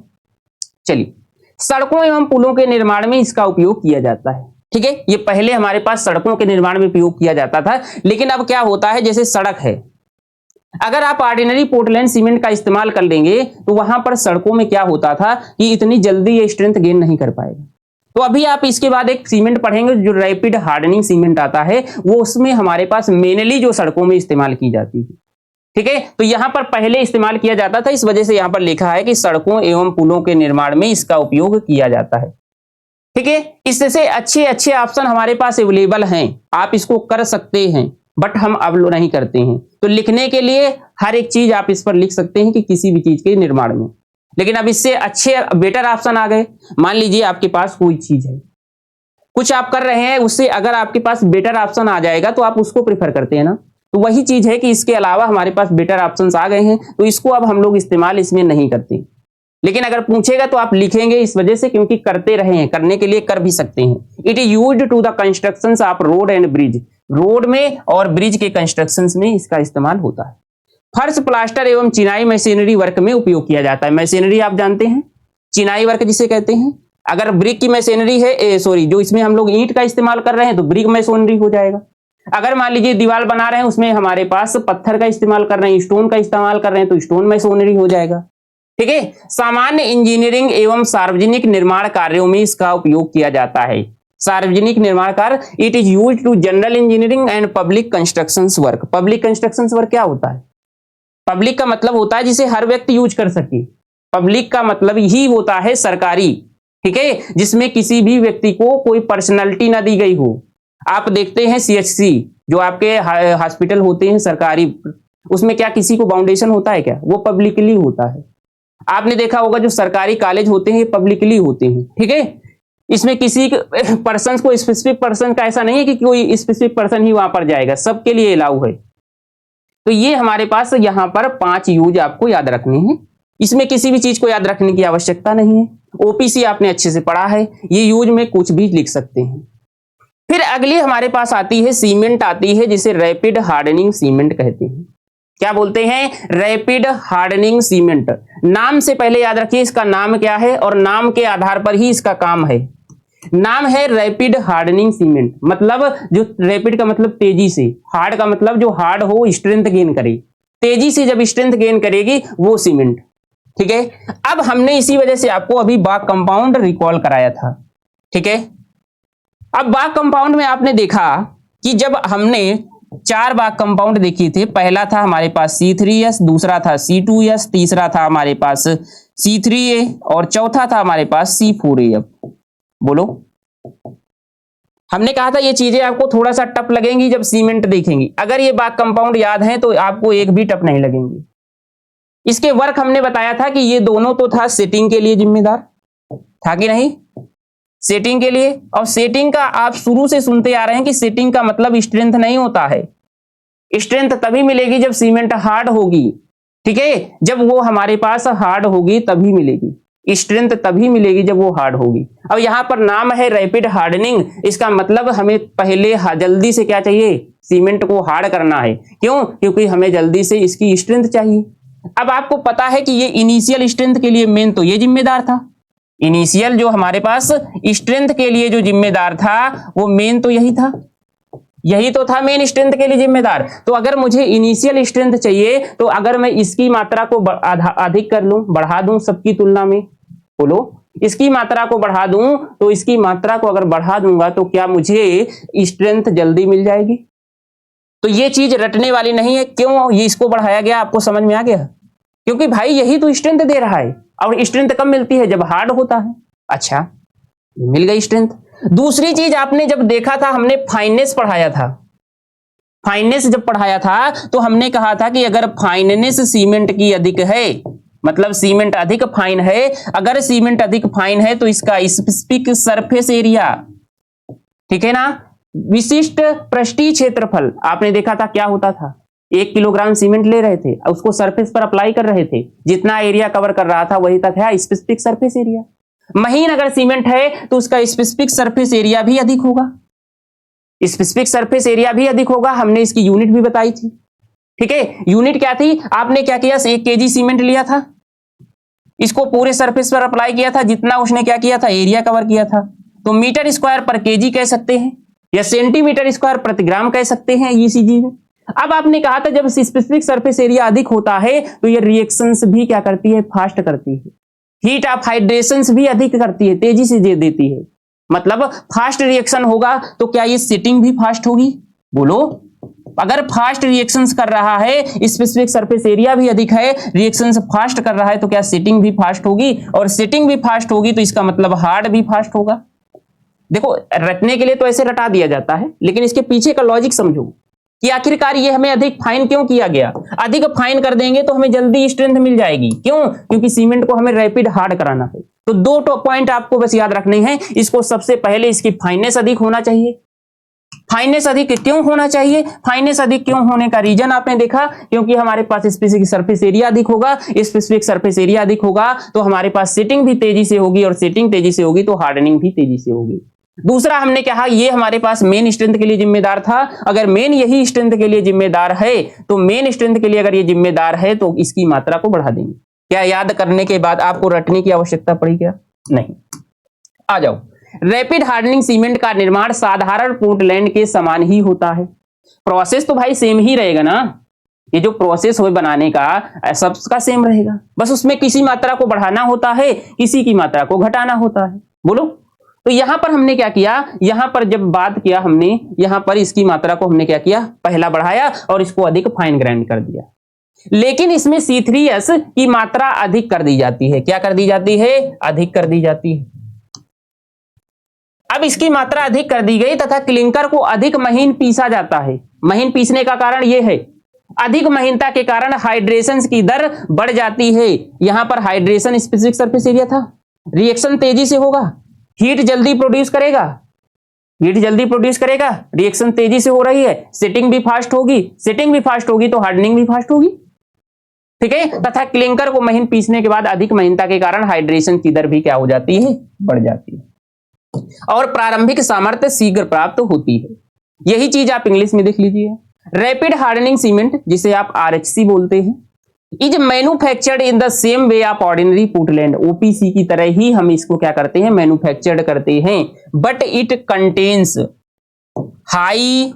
चलिए, सड़कों एवं पुलों के निर्माण में इसका उपयोग किया जाता है, ठीक है। ये पहले हमारे पास सड़कों के निर्माण में उपयोग किया जाता था, लेकिन अब क्या होता है, जैसे सड़क है, अगर आप ऑर्डिनरी पोर्टलैंड सीमेंट का इस्तेमाल कर लेंगे तो वहां पर सड़कों में क्या होता था कि इतनी जल्दी ये स्ट्रेंथ गेन नहीं कर पाएगा। तो अभी आप इसके बाद एक सीमेंट पढ़ेंगे जो रैपिड हार्डनिंग सीमेंट आता है, वो उसमें हमारे पास मेनली जो सड़कों में इस्तेमाल की जाती है, ठीक है। तो यहां पर पहले इस्तेमाल किया जाता था, इस वजह से यहां पर लिखा है कि सड़कों एवं पुलों के निर्माण में इसका उपयोग किया जाता है, ठीक है। इससे अच्छे अच्छे ऑप्शन हमारे पास अवेलेबल हैं, आप इसको कर सकते हैं, बट हम अब नहीं करते हैं। तो लिखने के लिए हर एक चीज आप इस पर लिख सकते हैं कि किसी भी चीज के निर्माण में, लेकिन अब इससे अच्छे बेटर ऑप्शन आ गए। मान लीजिए आपके पास कोई चीज है, कुछ आप कर रहे हैं, उससे अगर आपके पास बेटर ऑप्शन आ जाएगा तो आप उसको प्रेफर करते हैं ना। तो वही चीज है कि इसके अलावा हमारे पास बेटर ऑप्शंस आ गए हैं, तो इसको अब हम लोग इस्तेमाल इसमें नहीं करते, लेकिन अगर पूछेगा तो आप लिखेंगे इस वजह से क्योंकि करते रहे हैं, करने के लिए कर भी सकते हैं। It is used to the constructions of road and bridge, road में और ब्रिज के कंस्ट्रक्शंस में इसका इस्तेमाल होता है। फर्श, प्लास्टर एवं चिनाई मशीनरी वर्क में उपयोग किया जाता है। मशीनरी आप जानते हैं, चिनाई वर्क जिसे कहते हैं। अगर ब्रिक की मशीनरी है, सॉरी, जो इसमें हम लोग ईंट का इस्तेमाल कर रहे हैं तो ब्रिक मशीनरी हो जाएगा। अगर मान लीजिए दीवार बना रहे हैं, उसमें हमारे पास पत्थर का इस्तेमाल कर रहे हैं, स्टोन का इस्तेमाल कर रहे हैं, तो स्टोन मशीनरी हो जाएगा, ठीक है। सामान्य इंजीनियरिंग एवं सार्वजनिक निर्माण कार्यों में इसका उपयोग किया जाता है। सार्वजनिक निर्माण कार्य, it is used to general engineering and public constructions work. Public constructions work क्या होता है? पब्लिक का मतलब होता है जिसे हर व्यक्ति यूज कर सके। पब्लिक का मतलब ही होता है सरकारी, ठीक है, जिसमें किसी भी व्यक्ति को कोई पर्सनालिटी ना दी गई हो। आप देखते हैं सीएचसी, जो आपके हॉस्पिटल होते हैं सरकारी, उसमें क्या किसी को बाउंडेशन होता है क्या? वो पब्लिकली होता है। आपने देखा होगा जो सरकारी कॉलेज होते हैं ये पब्लिकली होते हैं, ठीक है। इसमें किसी पर्सन को, स्पेसिफिक पर्सन का ऐसा नहीं है कि कोई स्पेसिफिक पर्सन ही वहां पर जाएगा, सबके लिए अलाउ है। तो ये हमारे पास यहाँ पर 5 यूज आपको याद रखने हैं, इसमें किसी भी चीज को याद रखने की आवश्यकता नहीं है। ओपीसी आपने अच्छे से पढ़ा है, ये यूज में कुछ भी लिख सकते हैं। फिर अगली हमारे पास आती है सीमेंट आती है, जिसे रैपिड हार्डनिंग सीमेंट कहते हैं। क्या बोलते हैं? Rapid hardening cement. नाम से पहले याद रखिए इसका नाम क्या है, और नाम के आधार पर ही इसका काम है। नाम है रैपिड हार्डनिंग सीमेंट, मतलब जो रैपिड का मतलब तेजी से, हार्ड का मतलब जो हार्ड हो, स्ट्रेंथ गेन करे, तेजी से जब स्ट्रेंथ गेन करेगी वो सीमेंट, ठीक है। अब हमने इसी वजह से आपको अभी बाग कंपाउंड रिकॉल कराया था, ठीक है। अब बाग कंपाउंड में आपने देखा कि जब हमने 4 बाग कंपाउंड देखी थे, पहला था हमारे पास C3S, दूसरा था C2S, तीसरा था हमारे पास C3A और चौथा था हमारे पास C4A। बोलो, हमने कहा था ये चीजें आपको थोड़ा सा टफ लगेंगी जब सीमेंट देखेंगी। अगर ये बाग कंपाउंड याद है तो आपको एक भी टफ नहीं लगेंगी। इसके वर्क हमने बताया था कि ये दोनों तो था सेटिंग के लिए जिम्मेदार, था कि नहीं, सेटिंग के लिए। और सेटिंग का आप शुरू से सुनते आ रहे हैं कि सेटिंग का मतलब स्ट्रेंथ नहीं होता है। स्ट्रेंथ तभी मिलेगी जब सीमेंट हार्ड होगी, ठीक है, जब वो हमारे पास हार्ड होगी तभी मिलेगी स्ट्रेंथ, तभी मिलेगी जब वो हार्ड होगी। अब यहां पर नाम है रैपिड हार्डनिंग, इसका मतलब हमें पहले जल्दी से क्या चाहिए, सीमेंट को हार्ड करना है। क्यों? क्योंकि हमें जल्दी से इसकी स्ट्रेंथ चाहिए। अब आपको पता है कि ये इनिशियल स्ट्रेंथ के लिए मेन तो ये जिम्मेदार था, इनिशियल जो हमारे पास स्ट्रेंथ के लिए जो जिम्मेदार था वो मेन तो यही था, यही तो था मेन स्ट्रेंथ के लिए जिम्मेदार। तो अगर मुझे इनिशियल स्ट्रेंथ चाहिए तो अगर मैं इसकी मात्रा को अधिक कर लूं, बढ़ा दूं सबकी तुलना में, बोलो, इसकी मात्रा को बढ़ा दूं, तो इसकी मात्रा को अगर बढ़ा दूंगा तो क्या मुझे स्ट्रेंथ जल्दी मिल जाएगी? तो ये चीज रटने वाली नहीं है। क्यों ये इसको बढ़ाया गया, आपको समझ में आ गया? क्योंकि भाई यही तो स्ट्रेंथ दे रहा है, और स्ट्रेंथ कब मिलती है, जब हार्ड होता है। अच्छा, मिल गई स्ट्रेंथ। दूसरी चीज आपने जब देखा था, हमने फाइननेस पढ़ाया था, फाइननेस जब पढ़ाया था तो हमने कहा था कि अगर फाइननेस सीमेंट की अधिक है, मतलब सीमेंट अधिक फाइन है, अगर सीमेंट अधिक फाइन है तो इसका स्पेसिफिक सरफेस एरिया, ठीक है ना, विशिष्ट पृष्ठीय क्षेत्रफल, आपने देखा था क्या होता था, 1 किलोग्राम सीमेंट ले रहे थे, उसको सरफेस पर अप्लाई कर रहे थे, जितना एरिया कवर कर रहा था वही था स्पेसिफिक सरफेस एरिया। महीन अगर सीमेंट है तो उसका स्पेसिफिक सरफेस एरिया भी अधिक होगा, स्पेसिफिक सरफेस एरिया भी अधिक होगा। हमने इसकी यूनिट भी बताई थी, ठीक है। यूनिट क्या थी, आपने क्या किया, 1 केजी सीमेंट लिया था, इसको पूरे सरफेस पर अप्लाई किया था, जितना उसने क्या किया था, एरिया कवर किया था, तो मीटर स्क्वायर पर केजी कह सकते हैं, या सेंटीमीटर स्क्वायर प्रति ग्राम कह सकते हैं ईसीजी में। अब आपने कहा था जब स्पेसिफिक सरफेस एरिया अधिक होता है तो ये रिएक्शंस भी क्या करती है, फास्ट करती है, हीट ऑफ हाइड्रेशन भी अधिक करती है, तेजी से दे देती है, मतलब फास्ट रिएक्शन होगा तो क्या ये सेटिंग भी फास्ट होगी, बोलो। अगर फास्ट रिएक्शंस कर रहा है, स्पेसिफिक सरफेस एरिया भी अधिक है, रिएक्शंस फास्ट कर रहा है, तो क्या सेटिंग भी फास्ट होगी, और सेटिंग भी फास्ट होगी तो इसका मतलब हार्ड भी फास्ट होगा। देखो, रटने के लिए तो ऐसे रटा दिया जाता है, लेकिन इसके पीछे का लॉजिक समझो कि आखिरकार ये हमें अधिक फाइन क्यों किया गया। अधिक फाइन कर देंगे तो हमें जल्दी स्ट्रेंथ मिल जाएगी, क्यों, क्योंकि सीमेंट को हमें रैपिड हार्ड कराना है। तो 2 पॉइंट आपको बस याद रखने हैं। इसको सबसे पहले इसकी फाइननेस अधिक होना चाहिए। फाइननेस अधिक क्यों होना चाहिए, फाइननेस अधिक क्यों होने का रीजन आपने देखा, क्योंकि हमारे पास स्पेसिफिक सरफेस एरिया अधिक होगा, स्पेसिफिक सरफेस एरिया अधिक होगा तो हमारे पास सेटिंग भी तेजी से होगी, और सेटिंग तेजी से होगी तो हार्डनिंग भी तेजी से होगी। दूसरा हमने कहा ये हमारे पास मेन स्ट्रेंथ के लिए जिम्मेदार था। अगर मेन यही स्ट्रेंथ के लिए जिम्मेदार है तो मेन स्ट्रेंथ के लिए अगर ये जिम्मेदार है तो इसकी मात्रा को बढ़ा देंगे। क्या याद करने के बाद आपको रटने की आवश्यकता पड़ी क्या? नहीं। आ जाओ, रैपिड हार्डनिंग सीमेंट का निर्माण साधारण पोर्टलैंड के समान ही होता है। प्रोसेस तो भाई सेम ही रहेगा ना, ये जो प्रोसेस हो बनाने का सबका सेम रहेगा, बस उसमें किसी मात्रा को बढ़ाना होता है, किसी की मात्रा को घटाना होता है, बोलो। तो यहां पर हमने क्या किया, यहां पर जब बात किया हमने, यहां पर इसकी मात्रा को हमने क्या किया, पहला बढ़ाया और इसको अधिक फाइन ग्राइंड कर दिया। लेकिन इसमें C3S की मात्रा अधिक कर दी जाती है। क्या कर दी जाती है? अधिक कर दी जाती है। अब इसकी मात्रा अधिक कर दी गई तथा क्लिंकर को अधिक महीन पीसा जाता है। महीन पीसने का कारण यह है, अधिक महीनता के कारण हाइड्रेशन की दर बढ़ जाती है। यहां पर हाइड्रेशन स्पेसिफिक सरफेस एरिया था, रिएक्शन तेजी से होगा, हीट जल्दी प्रोड्यूस करेगा, हीट जल्दी प्रोड्यूस करेगा, रिएक्शन तेजी से हो रही है, सेटिंग भी फास्ट होगी, सेटिंग भी फास्ट होगी तो हार्डनिंग भी फास्ट होगी, ठीक है। तथा क्लिंकर को महीन पीसने के बाद अधिक महीनता के कारण हाइड्रेशन की दर भी क्या हो जाती है, बढ़ जाती है, और प्रारंभिक सामर्थ्य शीघ्र प्राप्त होती है। यही चीज आप इंग्लिश में देख लीजिए। रैपिड हार्डनिंग सीमेंट, जिसे आप RHC बोलते हैं, is manufactured in the same way of ordinary Portland. OPC की तरह ही हम इसको क्या करते हैं, मैन्युफैक्चर्ड करते हैं। But it contains high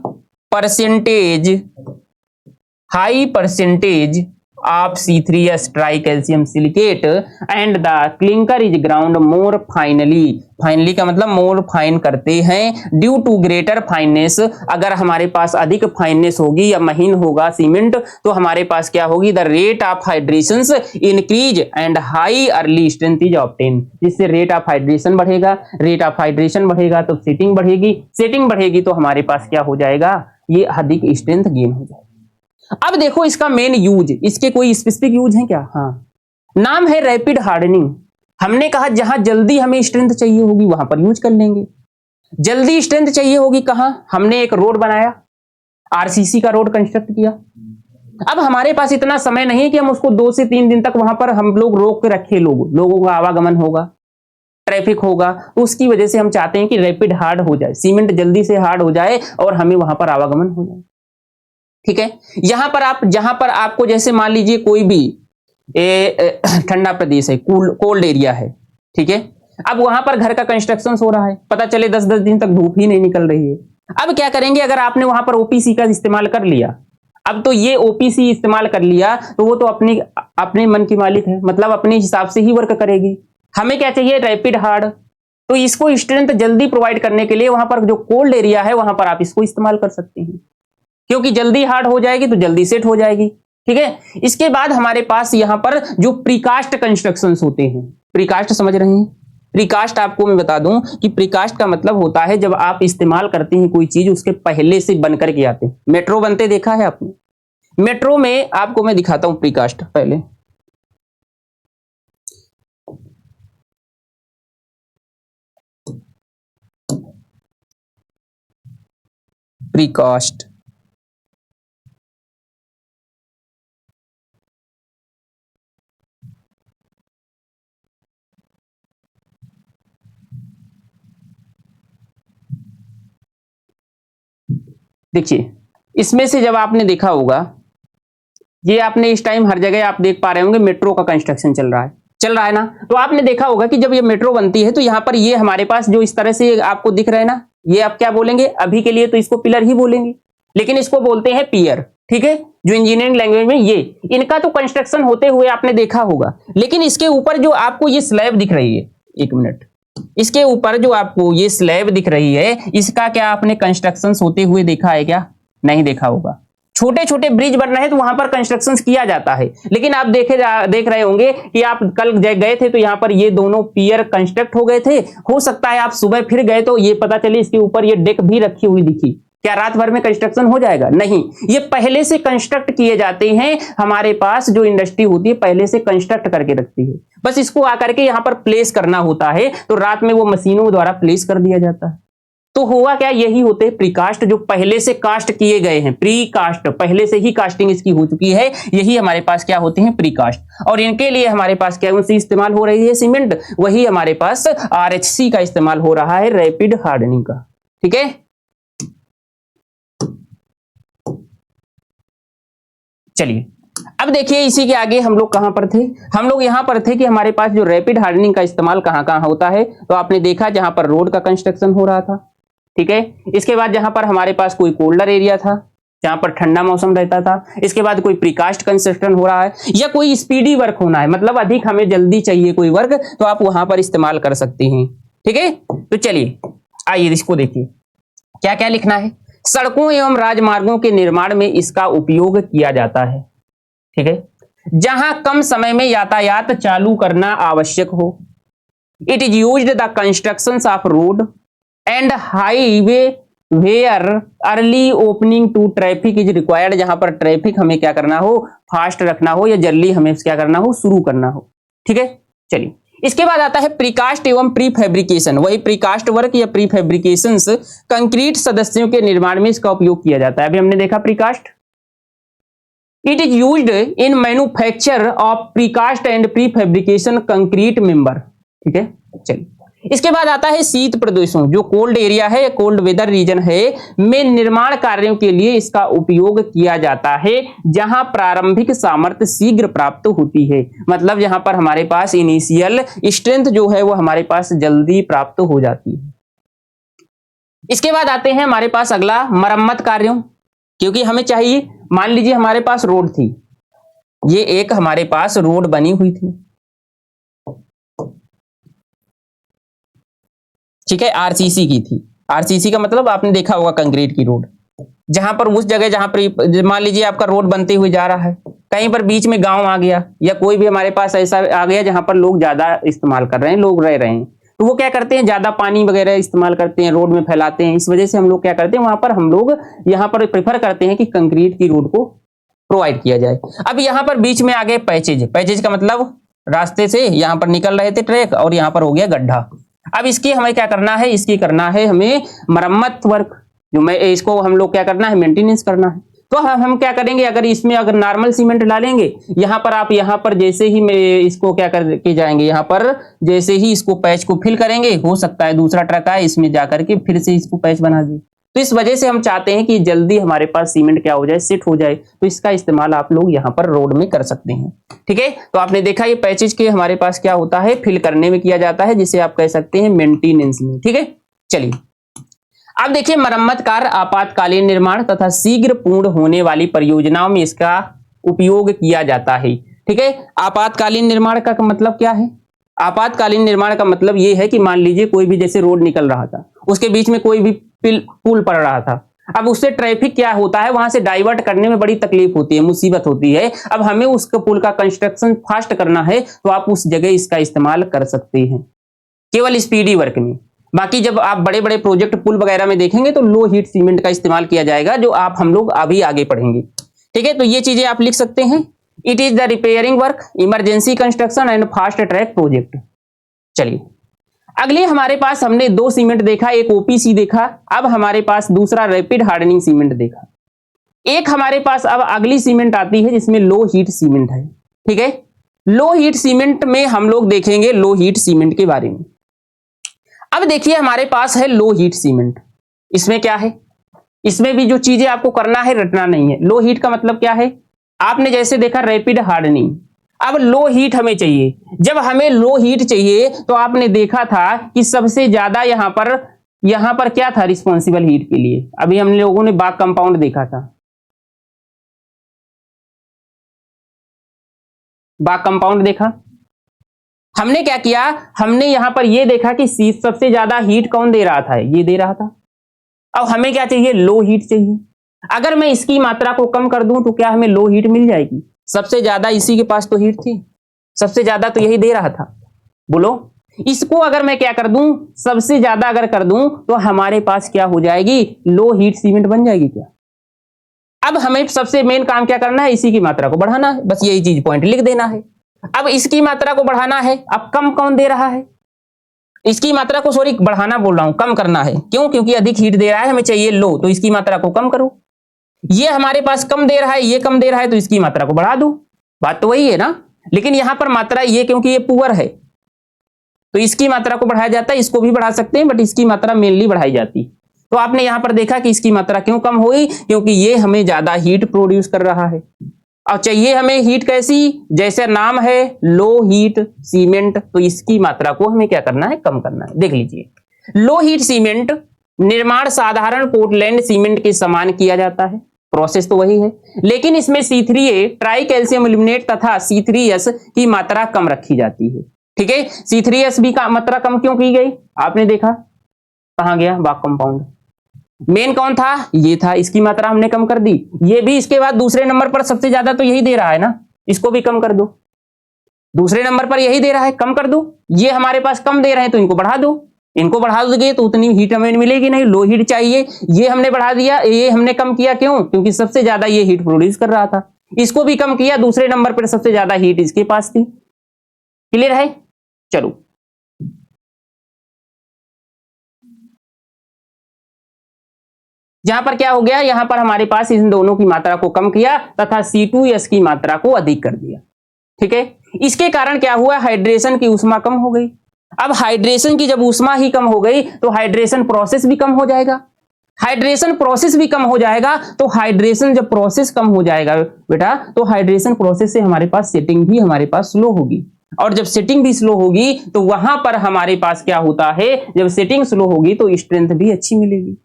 percentage of C3S tricalcium silicate and the clinker is ground more finally का मतलब मोर फाइन करते हैं ड्यू टू ग्रेटर फाइननेस। अगर हमारे पास अधिक फाइननेस होगी या महीन होगा सीमेंट तो हमारे पास क्या होगी, the rate of hydration increase and high early strength is obtain. जिससे रेट ऑफ हाइड्रेशन बढ़ेगा, रेट ऑफ हाइड्रेशन बढ़ेगा तो सेटिंग बढ़ेगी, सेटिंग बढ़ेगी तो हमारे पास क्या हो जाएगा, ये अधिक स्ट्रेंथ गेन हो जाएगा। अब देखो इसका मेन यूज, इसके कोई स्पेसिफिक यूज है क्या? हाँ, नाम है रैपिड हार्डनिंग। हमने कहा जहां जल्दी हमें स्ट्रेंथ चाहिए होगी वहां पर यूज कर लेंगे। जल्दी स्ट्रेंथ चाहिए होगी कहां? हमने एक रोड बनाया, आरसीसी का रोड कंस्ट्रक्ट किया। अब हमारे पास इतना समय नहीं है कि हम उसको 2 से 3 दिन तक वहां पर हम लोग रोक के रखे, लोगों का आवागमन होगा, ट्रैफिक होगा, तो उसकी वजह से हम चाहते हैं कि रैपिड हार्ड हो जाए, सीमेंट जल्दी से हार्ड हो जाए और हमें वहां पर आवागमन हो जाए। ठीक है, जहां पर आपको जैसे मान लीजिए कोई भी ठंडा प्रदेश है, कोल्ड एरिया है, ठीक है, अब वहां पर घर का कंस्ट्रक्शन हो रहा है, पता चले 10-10 दिन तक धूप ही नहीं निकल रही है। अब क्या करेंगे, अगर आपने वहां पर ओपीसी का इस्तेमाल कर लिया, अब तो ये ओपीसी इस्तेमाल कर लिया तो वो तो अपने मन की मालिक है, मतलब अपने हिसाब से ही वर्क करेगी। हमें क्या चाहिए? Rapid hard. तो इसको स्ट्रेंथ जल्दी प्रोवाइड करने के लिए वहां पर जो कोल्ड एरिया है वहां पर आप इसको इस्तेमाल कर सकते हैं, क्योंकि जल्दी हार्ड हो जाएगी तो जल्दी सेट हो जाएगी। ठीक है, इसके बाद हमारे पास यहां पर जो प्रीकास्ट कंस्ट्रक्शंस होते हैं, प्रीकास्ट समझ रहे हैं? प्रीकास्ट आपको मैं बता दूं कि प्रीकास्ट का मतलब होता है जब आप इस्तेमाल करते हैं कोई चीज उसके पहले से बनकर के आते हैं। मेट्रो बनते देखा है आपने? मेट्रो में आपको मैं दिखाता हूं प्रीकास्ट। पहले प्रीकास्ट, देखिए इसमें से जब आपने देखा होगा, ये आपने इस टाइम हर जगह आप देख पा रहे होंगे मेट्रो का कंस्ट्रक्शन चल रहा है ना। तो आपने देखा होगा कि जब ये मेट्रो बनती है तो यहां पर ये हमारे पास जो इस तरह से आपको दिख रहा है ना, ये आप क्या बोलेंगे? अभी के लिए तो इसको पिलर ही बोलेंगे, लेकिन इसको बोलते हैं पियर। ठीक है, जो इंजीनियरिंग लैंग्वेज में ये इनका तो कंस्ट्रक्शन होते हुए आपने देखा होगा, लेकिन इसके ऊपर जो आपको ये स्लैब दिख रही है, एक मिनट, इसके ऊपर जो आपको ये स्लैब दिख रही है, इसका क्या आपने कंस्ट्रक्शन होते हुए देखा है क्या? नहीं देखा होगा। छोटे छोटे ब्रिज बन रहे हैं तो वहां पर कंस्ट्रक्शन किया जाता है, लेकिन आप देख रहे होंगे कि आप कल गए थे तो यहां पर ये दोनों पियर कंस्ट्रक्ट हो गए थे। हो सकता है आप सुबह फिर गए तो ये पता चले इसके ऊपर ये डेक भी रखी हुई दिखी। क्या रात भर में कंस्ट्रक्शन हो जाएगा? नहीं, ये पहले से कंस्ट्रक्ट किए जाते हैं। हमारे पास जो इंडस्ट्री होती है पहले से कंस्ट्रक्ट करके रखती है, बस इसको आकर के यहां पर प्लेस करना होता है, तो रात में वो मशीनों द्वारा प्लेस कर दिया जाता है। तो हुआ क्या, यही होते हैं प्रीकास्ट, जो पहले से कास्ट किए गए हैं। प्रीकास्ट, पहले से ही कास्टिंग इसकी हो चुकी है, यही हमारे पास क्या होते हैं? प्रीकास्ट। और इनके लिए हमारे पास क्या उनसे इस्तेमाल हो रही है? सीमेंट। वही हमारे पास आरएचसी का इस्तेमाल हो रहा है, रैपिड हार्डनिंग का। ठीक है, चलिए अब देखिए इसी के आगे हम लोग कहां पर थे? हम लोग यहां पर थे कि हमारे पास जो रैपिड हार्डनिंग का इस्तेमाल कहां कहां होता है। तो आपने देखा जहां पर रोड का कंस्ट्रक्शन हो रहा था, ठीक है, इसके बाद जहां पर हमारे पास कोई कोल्डर एरिया था जहां पर ठंडा मौसम रहता था, इसके बाद कोई प्रीकास्ट कंस्ट्रक्शन हो रहा है, या कोई स्पीडी वर्क होना है, मतलब अधिक हमें जल्दी चाहिए कोई वर्क, तो आप वहां पर इस्तेमाल कर सकते हैं। ठीक है, तो चलिए आइए इसको देखिए क्या क्या लिखना है। सड़कों एवं राजमार्गों के निर्माण में इसका उपयोग किया जाता है। ठीक है, जहां कम समय में यातायात चालू करना आवश्यक हो। It is used the construction of road and highway where early opening to traffic is required, जहां पर ट्रैफिक हमें क्या करना हो? फास्ट रखना हो, या जल्दी हमें क्या करना हो? शुरू करना हो। ठीक है, चलिए इसके बाद आता है प्रीकास्ट एवं प्री फैब्रिकेशन। वही प्रीकास्ट वर्क या प्री फैब्रिकेशन कंक्रीट सदस्यों के निर्माण में इसका उपयोग किया जाता है। अभी हमने देखा precast. It is used in manufacture of precast and pre fabrication concrete member. ठीक है, चलिए इसके बाद आता है शीत प्रदेशों, जो कोल्ड एरिया है, कोल्ड वेदर रीजन है, में निर्माण कार्यों के लिए इसका उपयोग किया जाता है, जहां प्रारंभिक सामर्थ्य शीघ्र प्राप्त होती है। मतलब जहां पर हमारे पास इनिशियल स्ट्रेंथ जो है वो हमारे पास जल्दी प्राप्त हो जाती है। इसके बाद आते हैं हमारे पास अगला मरम्मत कार्यों, क्योंकि हमें चाहिए, मान लीजिए हमारे पास रोड थी, ये एक हमारे पास रोड बनी हुई थी, ठीक है, आरसीसी की थी। आरसीसी का मतलब आपने देखा होगा कंक्रीट की रोड, जहां पर उस जगह जहां पर मान लीजिए आपका रोड बनते हुए जा रहा है, कहीं पर बीच में गांव आ गया या कोई भी हमारे पास ऐसा आ गया जहां पर लोग ज्यादा इस्तेमाल कर रहे हैं, लोग रह रहे हैं, तो वो क्या करते हैं? ज्यादा पानी वगैरह इस्तेमाल करते हैं, रोड में फैलाते हैं। इस वजह से हम लोग क्या करते हैं, वहां पर हम लोग यहाँ पर प्रेफर करते हैं कि कंक्रीट की रोड को प्रोवाइड किया जाए। अब यहाँ पर बीच में आ गए पैचेज। पैचेज का मतलब रास्ते से यहाँ पर निकल रहे थे ट्रैक और यहाँ पर हो गया गड्ढा। अब इसकी हमें क्या करना है, इसकी करना है हमें मरम्मत वर्क, जो मैं इसको हम लोग क्या करना है, मेंटेनेंस करना है। तो हम क्या करेंगे, अगर इसमें अगर नॉर्मल सीमेंट डालेंगे, यहाँ पर आप यहाँ पर जैसे ही इसको क्या करके जाएंगे, यहाँ पर जैसे ही इसको पैच को फिल करेंगे, हो सकता है दूसरा ट्रक आए इसमें जाकर के फिर से इसको पैच बना दे। तो इस वजह से हम चाहते हैं कि जल्दी हमारे पास सीमेंट क्या हो जाए, सेट हो जाए। तो इसका इस्तेमाल आप लोग यहाँ पर रोड में कर सकते हैं। ठीक है, तो आपने देखा ये पैचेज के हमारे पास क्या होता है, फिल करने में किया जाता है, जिसे आप कह सकते हैं मेंटेनेंस में। ठीक है, चलिए अब देखिए मरम्मत कार्य आपातकालीन निर्माण तथा शीघ्र पूर्ण होने वाली परियोजनाओं में इसका उपयोग किया जाता है। ठीक है, आपातकालीन निर्माण का मतलब क्या है? आपातकालीन निर्माण का मतलब यह है कि मान लीजिए कोई भी जैसे रोड निकल रहा था, उसके बीच में कोई भी पुल पड़ रहा था, अब उससे ट्रैफिक क्या होता है, वहां से डाइवर्ट करने में बड़ी तकलीफ होती है, मुसीबत होती है। अब हमें उस पुल का कंस्ट्रक्शन फास्ट करना है, तो आप उस जगह इसका इस्तेमाल कर सकते हैं केवल स्पीडी वर्क में। बाकी जब आप बड़े बड़े प्रोजेक्ट पुल वगैरह में देखेंगे तो लो हीट सीमेंट का इस्तेमाल किया जाएगा, जो आप हम लोग अभी आगे पढ़ेंगे। ठीक है, तो ये चीजें आप लिख सकते हैं। It is the repairing work, emergency construction and fast track project. चलिए अगले हमारे पास हमने दो सीमेंट देखा, एक ओपीसी देखा, अब हमारे पास दूसरा रैपिड हार्डनिंग सीमेंट देखा। एक हमारे पास अब अगली सीमेंट आती है जिसमें लो हीट सीमेंट है। ठीक है, लो हीट सीमेंट में हम लोग देखेंगे लो हीट सीमेंट के बारे में। अब देखिए हमारे पास है लो हीट सीमेंट। इसमें क्या है, इसमें भी जो चीजें आपको करना है रटना नहीं है। लो हीट का मतलब क्या है, आपने जैसे देखा रैपिड हार्डनिंग, अब लो हीट हमें चाहिए। जब हमें लो हीट चाहिए तो आपने देखा था कि सबसे ज्यादा यहां पर क्या था रिस्पॉन्सिबल हीट के लिए, अभी हम लोगों ने बाग कंपाउंड देखा था, बाग कंपाउंड देखा। हमने क्या किया, हमने यहां पर यह देखा कि सबसे ज्यादा हीट कौन दे रहा था, ये दे रहा था। अब हमें क्या चाहिए, लो हीट चाहिए। अगर मैं इसकी मात्रा को कम कर दूं तो क्या हमें लो हीट मिल जाएगी? सबसे ज्यादा इसी के पास तो हीट थी, सबसे ज्यादा तो यही दे रहा था। बोलो, इसको अगर मैं क्या कर दूं, सबसे ज्यादा अगर कर दूं तो हमारे पास क्या हो जाएगी, लो हीट सीमेंट बन जाएगी क्या? अब हमें सबसे मेन काम क्या करना है, इसी की मात्रा को बढ़ाना है, बस यही चीज पॉइंट लिख देना है। अब इसकी मात्रा को बढ़ाना है, अब कम कौन दे रहा है, इसकी मात्रा को सॉरी बढ़ाना बोल रहा हूं, कम करना है। क्यों? क्योंकि अधिक हीट दे रहा है, हमें चाहिए लो, तो इसकी मात्रा को कम करो। ये हमारे पास कम दे रहा है, ये कम दे रहा है, तो इसकी मात्रा को बढ़ा दो। बात तो वही है ना, लेकिन यहां पर मात्रा ये क्योंकि ये पुअर है तो इसकी मात्रा को बढ़ाया जाता है, इसको भी बढ़ा सकते हैं बट इसकी मात्रा मेनली बढ़ाई जाती। तो आपने यहां पर देखा कि इसकी मात्रा क्यों कम हुई, क्योंकि ये हमें ज्यादा हीट प्रोड्यूस कर रहा है। और चाहिए हमें हीट कैसी, जैसे नाम है लो हीट सीमेंट, तो इसकी मात्रा को हमें क्या करना है, कम करना है। देख लीजिए, लो हीट सीमेंट निर्माण साधारण पोर्टलैंड सीमेंट के समान किया जाता है, प्रोसेस तो वही है, लेकिन इसमें C3A ट्राई कैल्शियम एल्यूमिनेट तथा C3S की मात्रा कम रखी जाती है। ठीक है, C3S भी का मात्रा कम क्यों की गई, आपने देखा कहां गया, बाग कंपाउंड मेन कौन था, ये था, इसकी मात्रा हमने कम कर दी। ये भी इसके बाद दूसरे नंबर पर सबसे ज्यादा तो यही दे रहा है ना, इसको भी कम कर दो। दूसरे नंबर पर यही दे रहा है, कम कर दो। ये हमारे पास कम दे रहे हैं तो इनको बढ़ा दो, इनको बढ़ा दोगे तो उतनी हीट हमें मिलेगी नहीं, लो हीट चाहिए। ये हमने बढ़ा दिया, ये हमने कम किया, क्यों? क्योंकि सबसे ज्यादा ये हीट प्रोड्यूस कर रहा था। इसको भी कम किया, दूसरे नंबर पर सबसे ज्यादा हीट इसके पास थी। क्लियर है? चलो यहां पर क्या हो गया, यहां पर हमारे पास इन दोनों की मात्रा को कम किया तथा C2S की मात्रा को अधिक कर दिया। ठीक है, इसके कारण क्या हुआ, हाइड्रेशन की ऊष्मा कम हो गई। अब हाइड्रेशन की जब ऊष्मा ही कम हो गई तो हाइड्रेशन प्रोसेस भी कम हो जाएगा। हाइड्रेशन प्रोसेस भी कम हो जाएगा, तो हाइड्रेशन जब प्रोसेस कम हो जाएगा बेटा, तो हाइड्रेशन प्रोसेस से हमारे पास सेटिंग भी हमारे पास स्लो होगी, और जब सेटिंग भी स्लो होगी तो वहां पर हमारे पास क्या होता है, जब सेटिंग स्लो होगी तो स्ट्रेंथ भी अच्छी मिलेगी।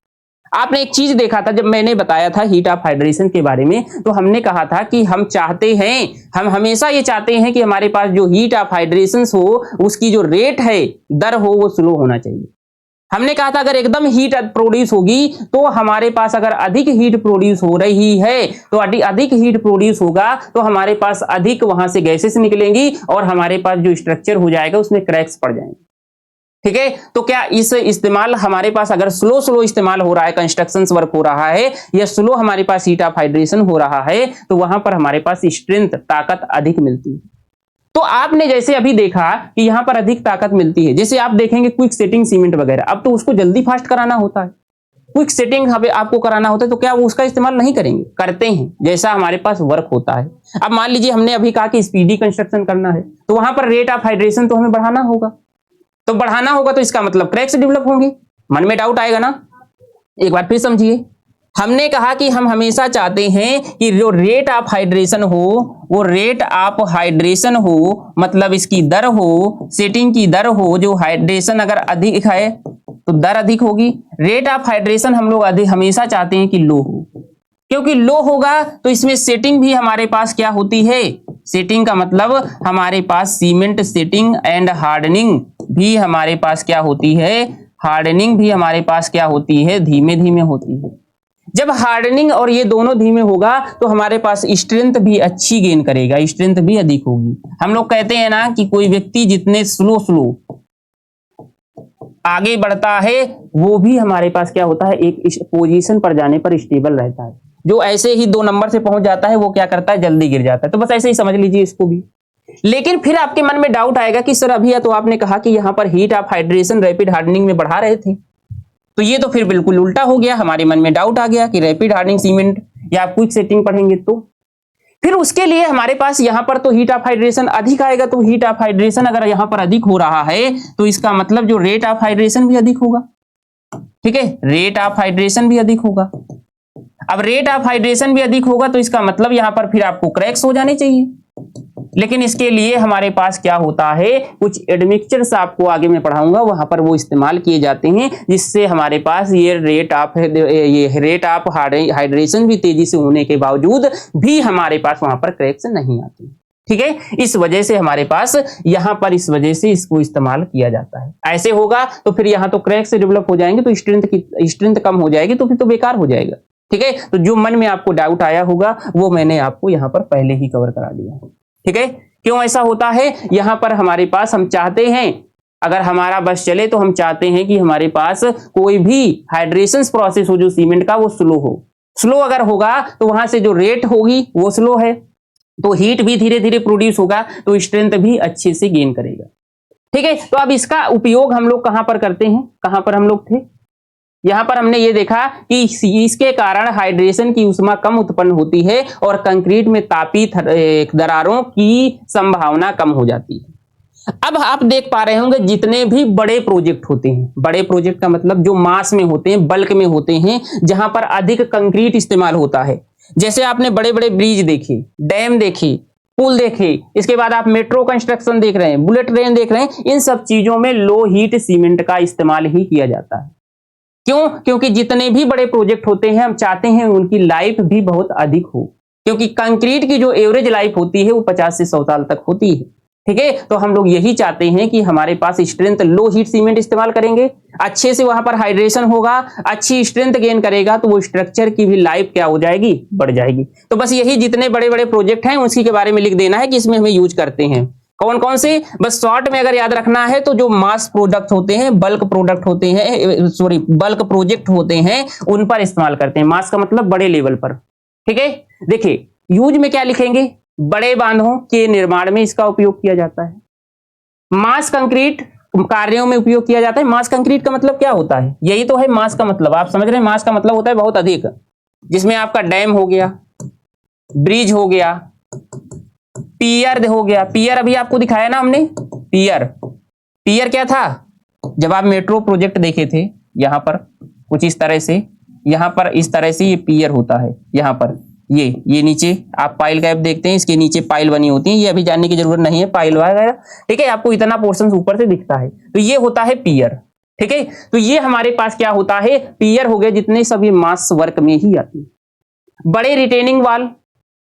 आपने एक चीज देखा था जब मैंने बताया था हीट ऑफ हाइड्रेशन के बारे में, तो हमने कहा था कि हम चाहते हैं, हम हमेशा ये चाहते हैं कि हमारे पास जो हीट ऑफ हाइड्रेशन हो उसकी जो रेट है, दर हो, वो स्लो होना चाहिए। हमने कहा था अगर एकदम हीट प्रोड्यूस होगी तो हमारे पास, अगर अधिक हीट प्रोड्यूस हो रही है तो अधिक हीट प्रोड्यूस होगा तो हमारे पास अधिक वहां से गैसेस निकलेंगी और हमारे पास जो स्ट्रक्चर हो जाएगा उसमें क्रैक्स पड़ जाएंगे। ठीक है। तो क्या इस इस्तेमाल हमारे पास अगर स्लो स्लो इस्तेमाल हो रहा है, कंस्ट्रक्शन वर्क हो रहा है, या स्लो हमारे पास हीट ऑफ हाइड्रेशन हो रहा है, तो वहां पर हमारे पास स्ट्रेंथ ताकत अधिक मिलती है। तो आपने जैसे अभी देखा कि यहां पर अधिक ताकत मिलती है, जैसे आप देखेंगे क्विक सेटिंग सीमेंट वगैरह, अब तो उसको जल्दी फास्ट कराना होता है, क्विक सेटिंग आपको कराना होता है, तो क्या वो उसका इस्तेमाल नहीं करेंगे? करते हैं, जैसा हमारे पास वर्क होता है। अब मान लीजिए हमने अभी कहा कि स्पीडी कंस्ट्रक्शन करना है, तो वहां पर रेट ऑफ हाइड्रेशन तो हमें बढ़ाना होगा, तो बढ़ाना होगा तो इसका मतलब क्रैक्स डेवलप होंगे। मन में डाउट आएगा ना? एक बार फिर समझिए, हमने कहा कि हम हमेशा चाहते हैं कि जो रेट ऑफ हाइड्रेशन हो, वो रेट ऑफ हाइड्रेशन हो, मतलब इसकी दर हो, सेटिंग की दर हो, जो हाइड्रेशन अगर अधिक है तो दर अधिक होगी। रेट ऑफ हाइड्रेशन हम लोग अधिक हमेशा चाहते हैं कि लो हो, क्योंकि लो होगा तो इसमें सेटिंग भी हमारे पास क्या होती है, सेटिंग का मतलब हमारे पास सीमेंट सेटिंग एंड हार्डनिंग भी हमारे पास क्या होती है, हार्डनिंग भी हमारे पास क्या होती है, धीमे धीमे होती है। जब हार्डनिंग और ये दोनों धीमे होगा तो हमारे पास स्ट्रेंथ भी अच्छी गेन करेगा, स्ट्रेंथ भी अधिक होगी। हम लोग कहते हैं ना कि कोई व्यक्ति जितने स्लो स्लो आगे बढ़ता है, वो भी हमारे पास क्या होता है, एक पोजीशन पर जाने पर स्टेबल रहता है। जो ऐसे ही 2 नंबर से पहुंच जाता है, वो क्या करता है, जल्दी गिर जाता है। तो बस ऐसे ही समझ लीजिए इसको भी। लेकिन फिर आपके मन में डाउट आएगा कि सर अभी तो आपने कहा कि यहां पर heat of hydration rapid hardening में बढ़ा रहे थे, तो ये तो फिर बिल्कुल उल्टा हो गया। हमारे मन में डाउट आ गया कि रैपिड हार्डनिंग सीमेंट या आप क्विक सेटिंग पढ़ेंगे तो फिर उसके लिए हमारे पास यहां पर तो हीट ऑफ हाइड्रेशन अधिक आएगा, तो हीट ऑफ हाइड्रेशन अगर यहां पर अधिक हो रहा है तो इसका मतलब जो रेट ऑफ हाइड्रेशन भी अधिक होगा। ठीक है, रेट ऑफ हाइड्रेशन भी अधिक होगा। अब रेट ऑफ हाइड्रेशन भी अधिक होगा तो इसका मतलब यहां पर फिर आपको क्रैक्स हो जाने चाहिए। लेकिन इसके लिए हमारे पास क्या होता है, कुछ एडमिक्सचर्स आपको आगे मैं पढ़ाऊंगा, वहां पर वो इस्तेमाल किए जाते हैं, जिससे हमारे पास ये रेट ऑफ हाइड्रेशन भी तेजी से होने के बावजूद भी हमारे पास वहां पर क्रैक्स नहीं आते। ठीक है, इस वजह से हमारे पास यहां पर इस वजह से इसको इस्तेमाल किया जाता है। ऐसे होगा तो फिर यहां तो क्रैक्स डेवलप हो जाएंगे, तो स्ट्रेंथ कम हो जाएगी, तो फिर तो बेकार हो जाएगा। ठीक है, तो जो मन में आपको डाउट आया होगा वो मैंने आपको यहां पर पहले ही कवर करा दिया है। ठीक है, क्यों ऐसा होता है, यहां पर हमारे पास हम चाहते हैं, अगर हमारा बस चले तो हम चाहते हैं कि हमारे पास कोई भी हाइड्रेशन प्रोसेस हो जो सीमेंट का, वो स्लो हो। स्लो अगर होगा तो वहां से जो रेट होगी वो स्लो है, तो हीट भी धीरे धीरे प्रोड्यूस होगा, तो स्ट्रेंथ भी अच्छे से गेन करेगा। ठीक है, तो अब इसका उपयोग हम लोग कहां पर करते हैं, कहां पर हम लोग थे, यहां पर हमने ये देखा कि इसके कारण हाइड्रेशन की ऊष्मा कम उत्पन्न होती है और कंक्रीट में तापित दरारों की संभावना कम हो जाती है। अब आप देख पा रहे होंगे जितने भी बड़े प्रोजेक्ट होते हैं, बड़े प्रोजेक्ट का मतलब जो मास में होते हैं, बल्क में होते हैं, जहां पर अधिक कंक्रीट इस्तेमाल होता है, जैसे आपने बड़े बड़े ब्रिज देखे, डैम देखे, पुल देखे, इसके बाद आप मेट्रो कंस्ट्रक्शन देख रहे हैं, बुलेट ट्रेन देख रहे हैं, इन सब चीजों में लो हीट सीमेंट का इस्तेमाल ही किया जाता है। क्यों? क्योंकि जितने भी बड़े प्रोजेक्ट होते हैं हम चाहते हैं उनकी लाइफ भी बहुत अधिक हो, क्योंकि कंक्रीट की जो एवरेज लाइफ होती है वो 50 से 100 साल तक होती है। ठीक है, तो हम लोग यही चाहते हैं कि हमारे पास स्ट्रेंथ लो हीट सीमेंट इस्तेमाल करेंगे, अच्छे से वहां पर हाइड्रेशन होगा, अच्छी स्ट्रेंथ गेन करेगा, तो वो स्ट्रक्चर की भी लाइफ क्या हो जाएगी, बढ़ जाएगी। तो बस यही जितने बड़े बड़े प्रोजेक्ट हैं उसी के बारे में लिख देना है कि इसमें हमें यूज करते हैं कौन कौन से। बस शॉर्ट में अगर याद रखना है तो जो मास प्रोडक्ट होते हैं, बल्क प्रोडक्ट होते हैं, सॉरी बल्क प्रोजेक्ट होते हैं, उन पर इस्तेमाल करते हैं। मास का मतलब बड़े लेवल पर। ठीक है, देखिए यूज में क्या लिखेंगे, बड़े बांधों के निर्माण में इसका उपयोग किया जाता है। मास कंक्रीट कार्यों में उपयोग किया जाता है। मास कंक्रीट का मतलब क्या होता है, यही तो है मास का मतलब, आप समझ रहे हैं। मास का मतलब होता है बहुत अधिक, जिसमें आपका डैम हो गया, ब्रिज हो गया, पियर हो गया। पियर अभी आपको दिखाया ना हमने, पियर। पियर क्या था, जब आप मेट्रो प्रोजेक्ट देखे थे, यहां पर कुछ इस तरह से, यहां पर इस तरह से ये पियर होता है। यहां पर ये नीचे आप पाइल गैप देखते हैं, इसके नीचे पाइल बनी होती है, ये अभी जानने की जरूरत नहीं है, पाइल वगैरह। ठीक है, आपको इतना पोर्शन ऊपर से दिखता है, तो ये होता है पियर। ठीक है, तो ये हमारे पास क्या होता है, पियर हो गया, जितने सभी मास वर्क में ही आती है। बड़े रिटेनिंग वाल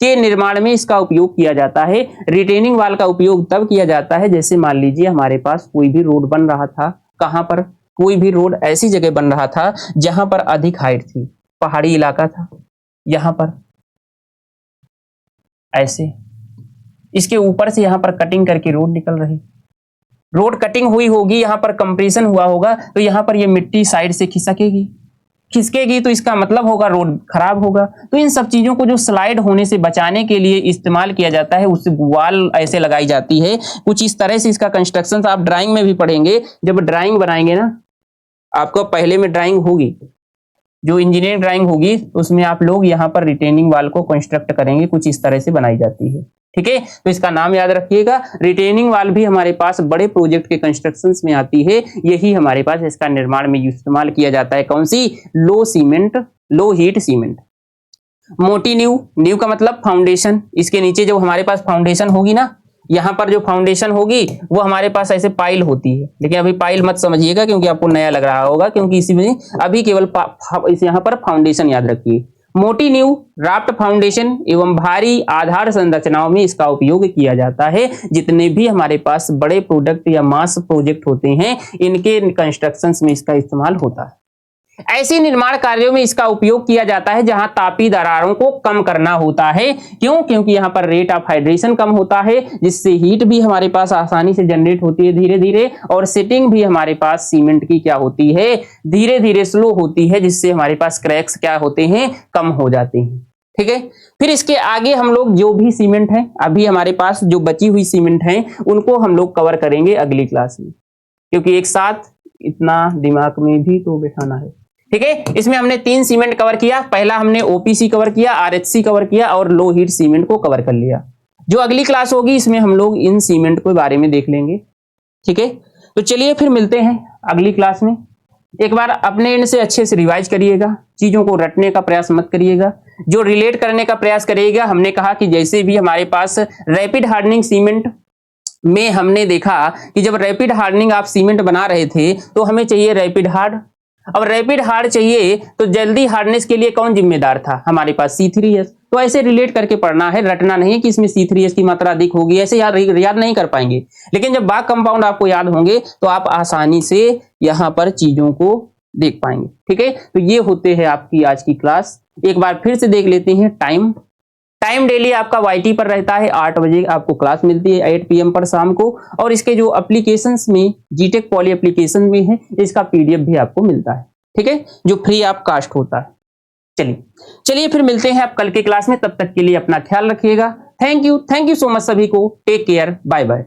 के निर्माण में इसका उपयोग किया जाता है। रिटेनिंग वाल का उपयोग तब किया जाता है, जैसे मान लीजिए हमारे पास कोई भी रोड बन रहा था, कहां पर, कोई भी रोड ऐसी जगह बन रहा था जहां पर अधिक हाइट थी, पहाड़ी इलाका था, यहां पर ऐसे, इसके ऊपर से यहां पर कटिंग करके रोड निकल रही, रोड कटिंग हुई होगी, यहाँ पर कंप्रेशन हुआ होगा, तो यहाँ पर ये मिट्टी साइड से खिसकेगी तो इसका मतलब होगा रोड खराब होगा। तो इन सब चीजों को जो स्लाइड होने से बचाने के लिए इस्तेमाल किया जाता है, उस वाल ऐसे लगाई जाती है कुछ इस तरह से। इसका कंस्ट्रक्शन आप ड्राइंग में भी पढ़ेंगे, जब ड्राइंग बनाएंगे ना, आपको पहले में ड्राइंग होगी, जो इंजीनियरिंग ड्राइंग होगी उसमें आप लोग यहाँ पर रिटेनिंग वाल को कंस्ट्रक्ट करेंगे, कुछ इस तरह से बनाई जाती है। ठीक है, तो इसका नाम याद रखिएगा। रिटेनिंग वाल भी हमारे पास बड़े प्रोजेक्ट के कंस्ट्रक्शंस में आती है, यही हमारे पास इसका निर्माण में इस्तेमाल किया जाता है। कौन सी? Low heat cement. मोटी नींव का मतलब फाउंडेशन। इसके नीचे जो हमारे पास फाउंडेशन होगी ना, यहाँ पर जो फाउंडेशन होगी वो हमारे पास ऐसे पाइल होती है, लेकिन अभी पाइल मत समझिएगा क्योंकि आपको नया लग रहा होगा, क्योंकि इसी में अभी केवल इस यहाँ पर फाउंडेशन याद रखिए। मोटी नींव, राफ्ट फाउंडेशन एवं भारी आधार संरचनाओं में इसका उपयोग किया जाता है। जितने भी हमारे पास बड़े प्रोडक्ट या मास प्रोजेक्ट होते हैं, इनके कंस्ट्रक्शंस में इसका इस्तेमाल होता है। ऐसे निर्माण कार्यों में इसका उपयोग किया जाता है जहां तापी दरारों को कम करना होता है। क्यों? क्योंकि यहां पर रेट ऑफ हाइड्रेशन कम होता है, जिससे हीट भी हमारे पास आसानी से जनरेट होती है धीरे धीरे, और सेटिंग भी हमारे पास सीमेंट की क्या होती है, धीरे धीरे स्लो होती है, जिससे हमारे पास क्रैक्स क्या होते हैं, कम हो जाते हैं। ठीक है, फिर इसके आगे हम लोग जो भी सीमेंट है, अभी हमारे पास जो बची हुई सीमेंट है, उनको हम लोग कवर करेंगे अगली क्लास में, क्योंकि एक साथ इतना दिमाग में भी तो बैठाना है। ठीक है, इसमें हमने 3 सीमेंट कवर किया। पहला हमने ओपीसी कवर किया, आरएचसी कवर किया और लो हीट सीमेंट को कवर कर लिया। जो अगली क्लास होगी इसमें हम लोग इन सीमेंट के बारे में देख लेंगे। ठीक है, तो चलिए फिर मिलते हैं अगली क्लास में। एक बार अपने एंड से अच्छे से रिवाइज करिएगा, चीजों को रटने का प्रयास मत करिएगा, जो रिलेट करने का प्रयास करिएगा। हमने कहा कि जैसे भी हमारे पास रैपिड हार्डनिंग सीमेंट में हमने देखा कि जब रैपिड हार्डनिंग आप सीमेंट बना रहे थे तो हमें चाहिए रैपिड हार्ड। अब रैपिड हार्ड चाहिए तो जल्दी हार्डनेस के लिए कौन जिम्मेदार था? हमारे पास C3H। तो ऐसे रिलेट करके पढ़ना है, रटना नहीं है कि इसमें C3H की मात्रा अधिक होगी, ऐसे याद नहीं कर पाएंगे। लेकिन जब बाग कंपाउंड आपको याद होंगे तो आप आसानी से यहाँ पर चीजों को देख पाएंगे। ठीक है, तो ये होते हैं आपकी आज की क्लास। एक बार फिर से देख लेते हैं टाइम डेली आपका YT पर रहता है, 8 बजे आपको क्लास मिलती है 8 PM पर शाम को। और इसके जो एप्लीकेशंस में जीटेक पॉली एप्लीकेशन में है, इसका PDF भी आपको मिलता है। ठीक है, जो फ्री ऑफ कास्ट होता है। चलिए फिर मिलते हैं आप कल के क्लास में। तब तक के लिए अपना ख्याल रखिएगा। थैंक यू सो मच सभी को। Take care, bye bye.